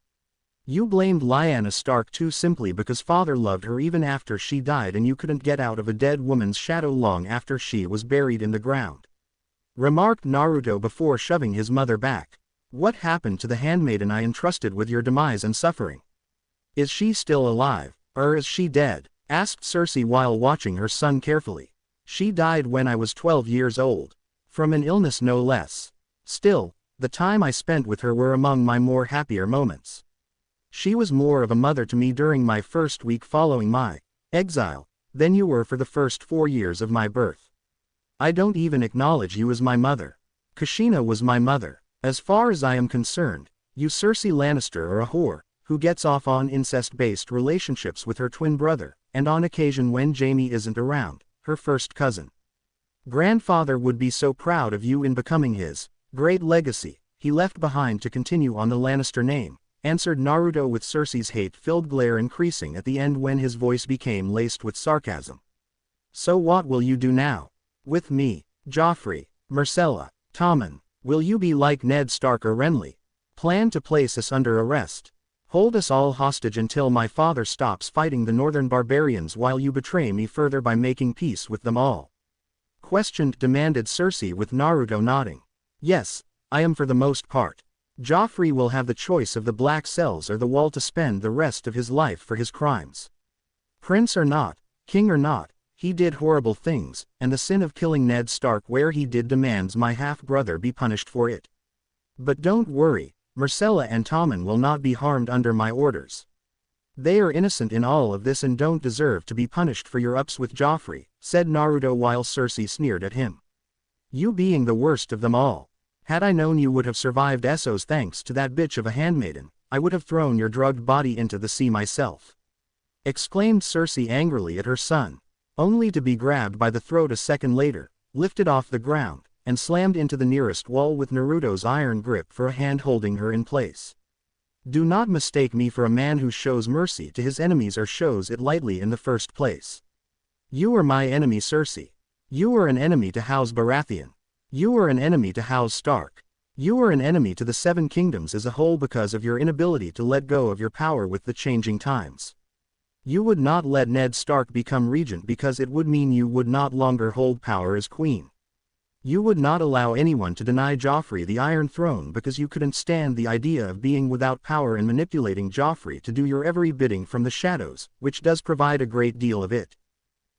You blamed Lyanna Stark too simply because father loved her even after she died and you couldn't get out of a dead woman's shadow long after she was buried in the ground. Remarked Naruto before shoving his mother back. What happened to the handmaiden I entrusted with your demise and suffering? Is she still alive, or is she dead? Asked Cersei while watching her son carefully. She died when I was 12 years old. From an illness no less. Still, the time I spent with her were among my more happier moments. She was more of a mother to me during my first week following my exile than you were for the first 4 years of my birth. I don't even acknowledge you as my mother. Kushina was my mother. As far as I am concerned, you Cersei Lannister are a whore, who gets off on incest-based relationships with her twin brother, and on occasion when Jaime isn't around, her first cousin. Grandfather would be so proud of you in becoming his great legacy he left behind to continue on the Lannister name, answered Naruto with Cersei's hate-filled glare increasing at the end when his voice became laced with sarcasm. So what will you do now? With me, Joffrey, Myrcella, Tommen? Will you be like Ned Stark or Renly? Plan to place us under arrest? Hold us all hostage until my father stops fighting the northern barbarians while you betray me further by making peace with them all? Demanded Cersei with Naruto nodding. Yes, I am for the most part. Joffrey will have the choice of the black cells or the wall to spend the rest of his life for his crimes. Prince or not, king or not, he did horrible things, and the sin of killing Ned Stark where he did demands my half-brother be punished for it. But don't worry, Myrcella and Tommen will not be harmed under my orders. They are innocent in all of this and don't deserve to be punished for your ups with Joffrey, said Naruto while Cersei sneered at him. You being the worst of them all. Had I known you would have survived Essos thanks to that bitch of a handmaiden, I would have thrown your drugged body into the sea myself. Exclaimed Cersei angrily at her son, only to be grabbed by the throat a second later, lifted off the ground, and slammed into the nearest wall with Naruto's iron grip for a hand holding her in place. Do not mistake me for a man who shows mercy to his enemies or shows it lightly in the first place. You are my enemy Cersei. You are an enemy to House Baratheon. You are an enemy to House Stark. You are an enemy to the Seven Kingdoms as a whole because of your inability to let go of your power with the changing times. You would not let Ned Stark become regent because it would mean you would not longer hold power as queen. You would not allow anyone to deny Joffrey the Iron Throne because you couldn't stand the idea of being without power and manipulating Joffrey to do your every bidding from the shadows, which does provide a great deal of it.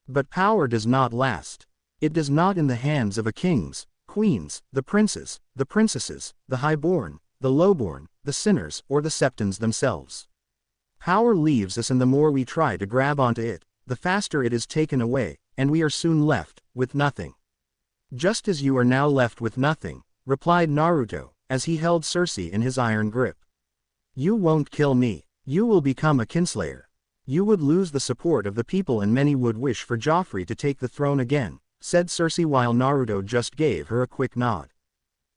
But power does not last. It does not in the hands of a kings, queens, the princes, the princesses, the highborn, the lowborn, the sinners, or the septons themselves. Power leaves us and the more we try to grab onto it, the faster it is taken away, and we are soon left with nothing. Just as you are now left with nothing, replied Naruto, as he held Cersei in his iron grip. You won't kill me. You will become a kinslayer. You would lose the support of the people and many would wish for Joffrey to take the throne again, said Cersei while Naruto just gave her a quick nod.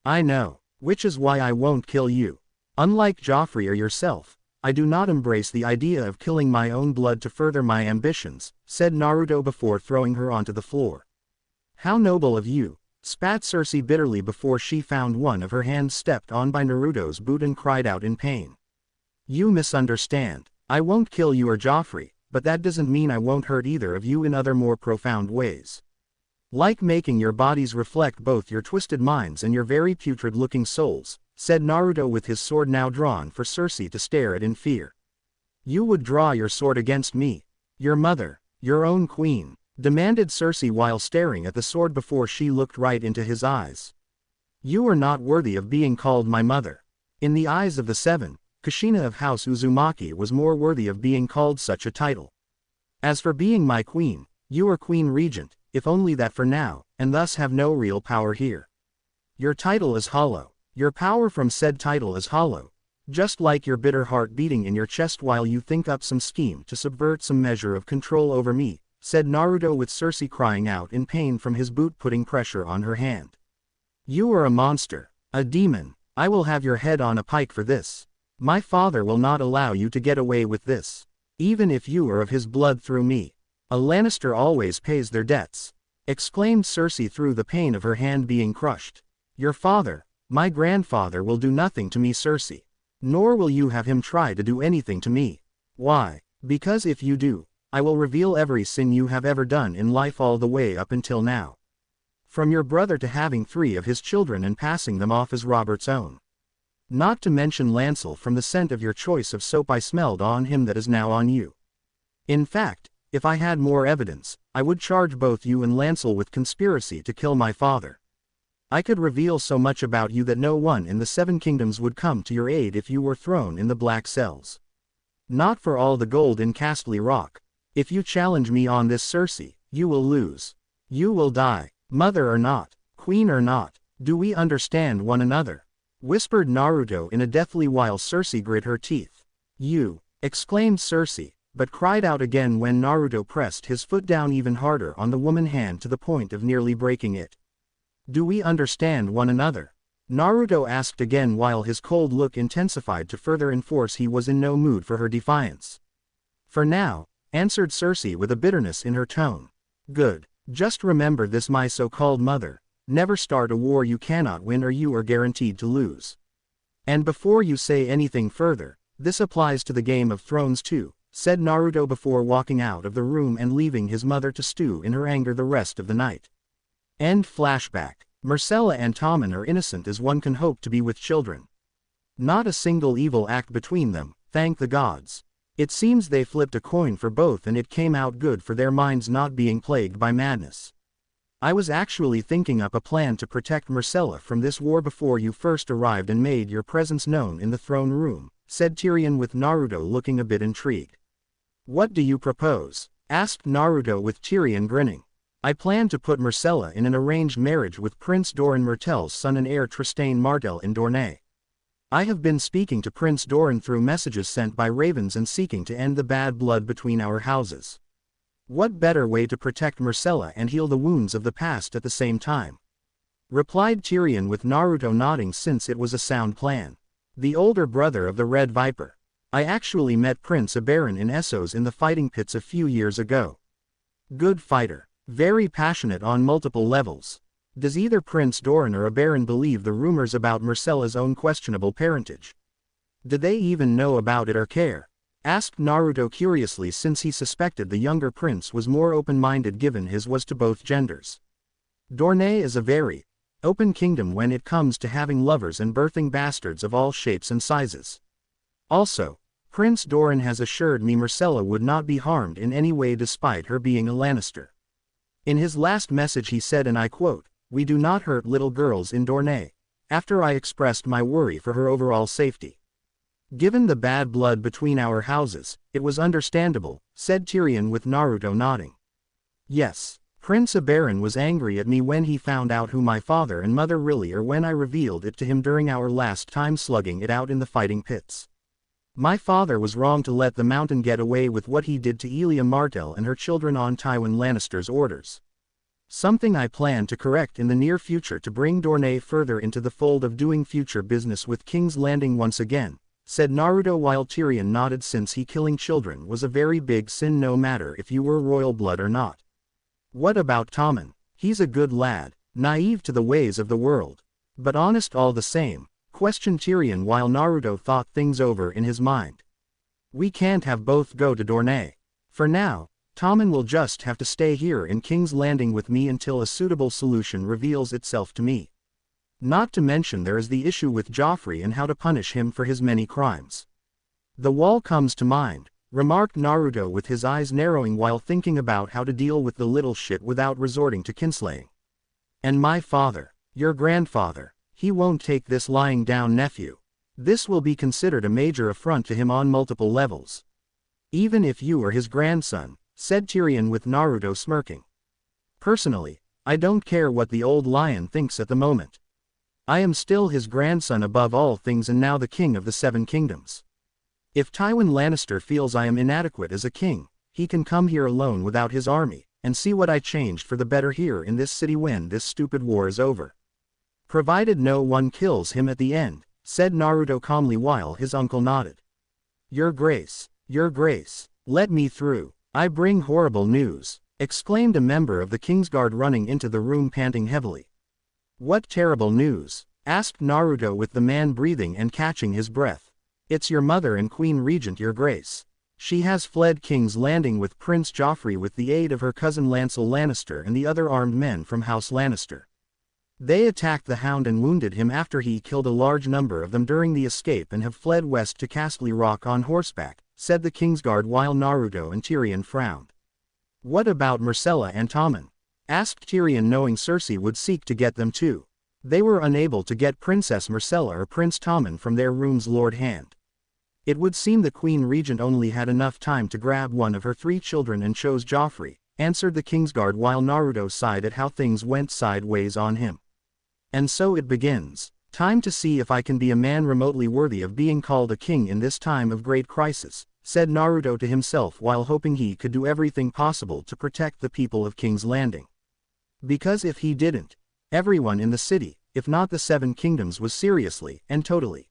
I know, which is why I won't kill you. Unlike Joffrey or yourself, I do not embrace the idea of killing my own blood to further my ambitions, said Naruto before throwing her onto the floor. How noble of you, spat Cersei bitterly before she found one of her hands stepped on by Naruto's boot and cried out in pain. You misunderstand. I won't kill you or Joffrey, but that doesn't mean I won't hurt either of you in other more profound ways. Like making your bodies reflect both your twisted minds and your very putrid-looking souls, said Naruto with his sword now drawn for Cersei to stare at in fear. You would draw your sword against me, your mother, your own queen, demanded Cersei while staring at the sword before she looked right into his eyes. You are not worthy of being called my mother. In the eyes of the seven, Kushina of House Uzumaki was more worthy of being called such a title. As for being my queen, you are queen regent, if only that for now, and thus have no real power here. Your title is hollow. Your power from said title is hollow, just like your bitter heart beating in your chest while you think up some scheme to subvert some measure of control over me, said Naruto with Cersei crying out in pain from his boot putting pressure on her hand. You are a monster, a demon. I will have your head on a pike for this. My father will not allow you to get away with this. Even if you are of his blood through me. A Lannister always pays their debts, exclaimed Cersei through the pain of her hand being crushed. Your father, my grandfather will do nothing to me Cersei. Nor will you have him try to do anything to me. Why? Because if you do, I will reveal every sin you have ever done in life all the way up until now. From your brother to having 3 of his children and passing them off as Robert's own. Not to mention Lancel from the scent of your choice of soap I smelled on him that is now on you. In fact, if I had more evidence, I would charge both you and Lancel with conspiracy to kill my father. I could reveal so much about you that no one in the Seven Kingdoms would come to your aid if you were thrown in the black cells. Not for all the gold in Castle Rock. If you challenge me on this Cersei, you will lose. You will die. Mother or not, queen or not, do we understand one another? Whispered Naruto in a deathly while Cersei grit her teeth. You, exclaimed Cersei, but cried out again when Naruto pressed his foot down even harder on the woman's hand to the point of nearly breaking it. Do we understand one another? Naruto asked again while his cold look intensified to further enforce he was in no mood for her defiance. For now, answered Cersei with a bitterness in her tone. Good. Just remember this my so-called mother. Never start a war you cannot win or you are guaranteed to lose. And before you say anything further, this applies to the Game of Thrones too, said Naruto before walking out of the room and leaving his mother to stew in her anger the rest of the night. End flashback. Myrcella and Tommen are innocent as one can hope to be with children. Not a single evil act between them, thank the gods. It seems they flipped a coin for both and it came out good for their minds not being plagued by madness. I was actually thinking up a plan to protect Myrcella from this war before you first arrived and made your presence known in the throne room, said Tyrion with Naruto looking a bit intrigued. What do you propose? Asked Naruto with Tyrion grinning. I plan to put Myrcella in an arranged marriage with Prince Doran Myrtel's son and heir Trystane Martell in Dorne. I have been speaking to Prince Doran through messages sent by ravens and seeking to end the bad blood between our houses. What better way to protect Myrcella and heal the wounds of the past at the same time? Replied Tyrion with Naruto nodding since it was a sound plan. The older brother of the Red Viper. I actually met Prince Oberyn in Essos in the fighting pits a few years ago. Good fighter. Very passionate on multiple levels. Does either Prince Doran or Oberyn believe the rumors about Myrcella's own questionable parentage? Did they even know about it or care? Asked Naruto curiously since he suspected the younger prince was more open-minded given his was to both genders. Dorne is a very open kingdom when it comes to having lovers and birthing bastards of all shapes and sizes. Also, Prince Doran has assured me Myrcella would not be harmed in any way despite her being a Lannister. In his last message he said, and I quote, "We do not hurt little girls in Dorne," after I expressed my worry for her overall safety. Given the bad blood between our houses, it was understandable, said Tyrion with Naruto nodding. Yes, Prince Oberyn was angry at me when he found out who my father and mother really are when I revealed it to him during our last time slugging it out in the fighting pits. My father was wrong to let the Mountain get away with what he did to Elia Martell and her children on Tywin Lannister's orders. Something I plan to correct in the near future to bring Dorne further into the fold of doing future business with King's Landing once again, said Naruto while Tyrion nodded since he killing children was a very big sin no matter if you were royal blood or not. What about Tommen? He's a good lad, naive to the ways of the world, but honest all the same, questioned Tyrion while Naruto thought things over in his mind. We can't have both go to Dorne. For now, Tommen will just have to stay here in King's Landing with me until a suitable solution reveals itself to me. Not to mention there is the issue with Joffrey and how to punish him for his many crimes. The wall comes to mind, remarked Naruto with his eyes narrowing while thinking about how to deal with the little shit without resorting to kinslaying. And my father, your grandfather, he won't take this lying down, nephew. This will be considered a major affront to him on multiple levels. Even if you are his grandson, said Tyrion with Naruto smirking. Personally, I don't care what the old lion thinks at the moment. I am still his grandson above all things and now the king of the Seven Kingdoms. If Tywin Lannister feels I am inadequate as a king, he can come here alone without his army, and see what I changed for the better here in this city when this stupid war is over. Provided no one kills him at the end, said Naruto calmly while his uncle nodded. Your Grace, let me through. I bring horrible news, exclaimed a member of the Kingsguard running into the room panting heavily. What terrible news? Asked Naruto with the man breathing and catching his breath. It's your mother and Queen Regent, your Grace. She has fled King's Landing with Prince Joffrey with the aid of her cousin Lancel Lannister and the other armed men from House Lannister. They attacked the Hound and wounded him after he killed a large number of them during the escape and have fled west to Castle Rock on horseback, said the Kingsguard while Naruto and Tyrion frowned. What about Myrcella and Tommen? Asked Tyrion knowing Cersei would seek to get them too. They were unable to get Princess Myrcella or Prince Tommen from their room's Lord Hand. It would seem the Queen Regent only had enough time to grab one of her 3 children and chose Joffrey, answered the Kingsguard while Naruto sighed at how things went sideways on him. And so it begins. Time to see if I can be a man remotely worthy of being called a king in this time of great crisis, said Naruto to himself while hoping he could do everything possible to protect the people of King's Landing. Because if he didn't, everyone in the city, if not the 7 kingdoms, was seriously and totally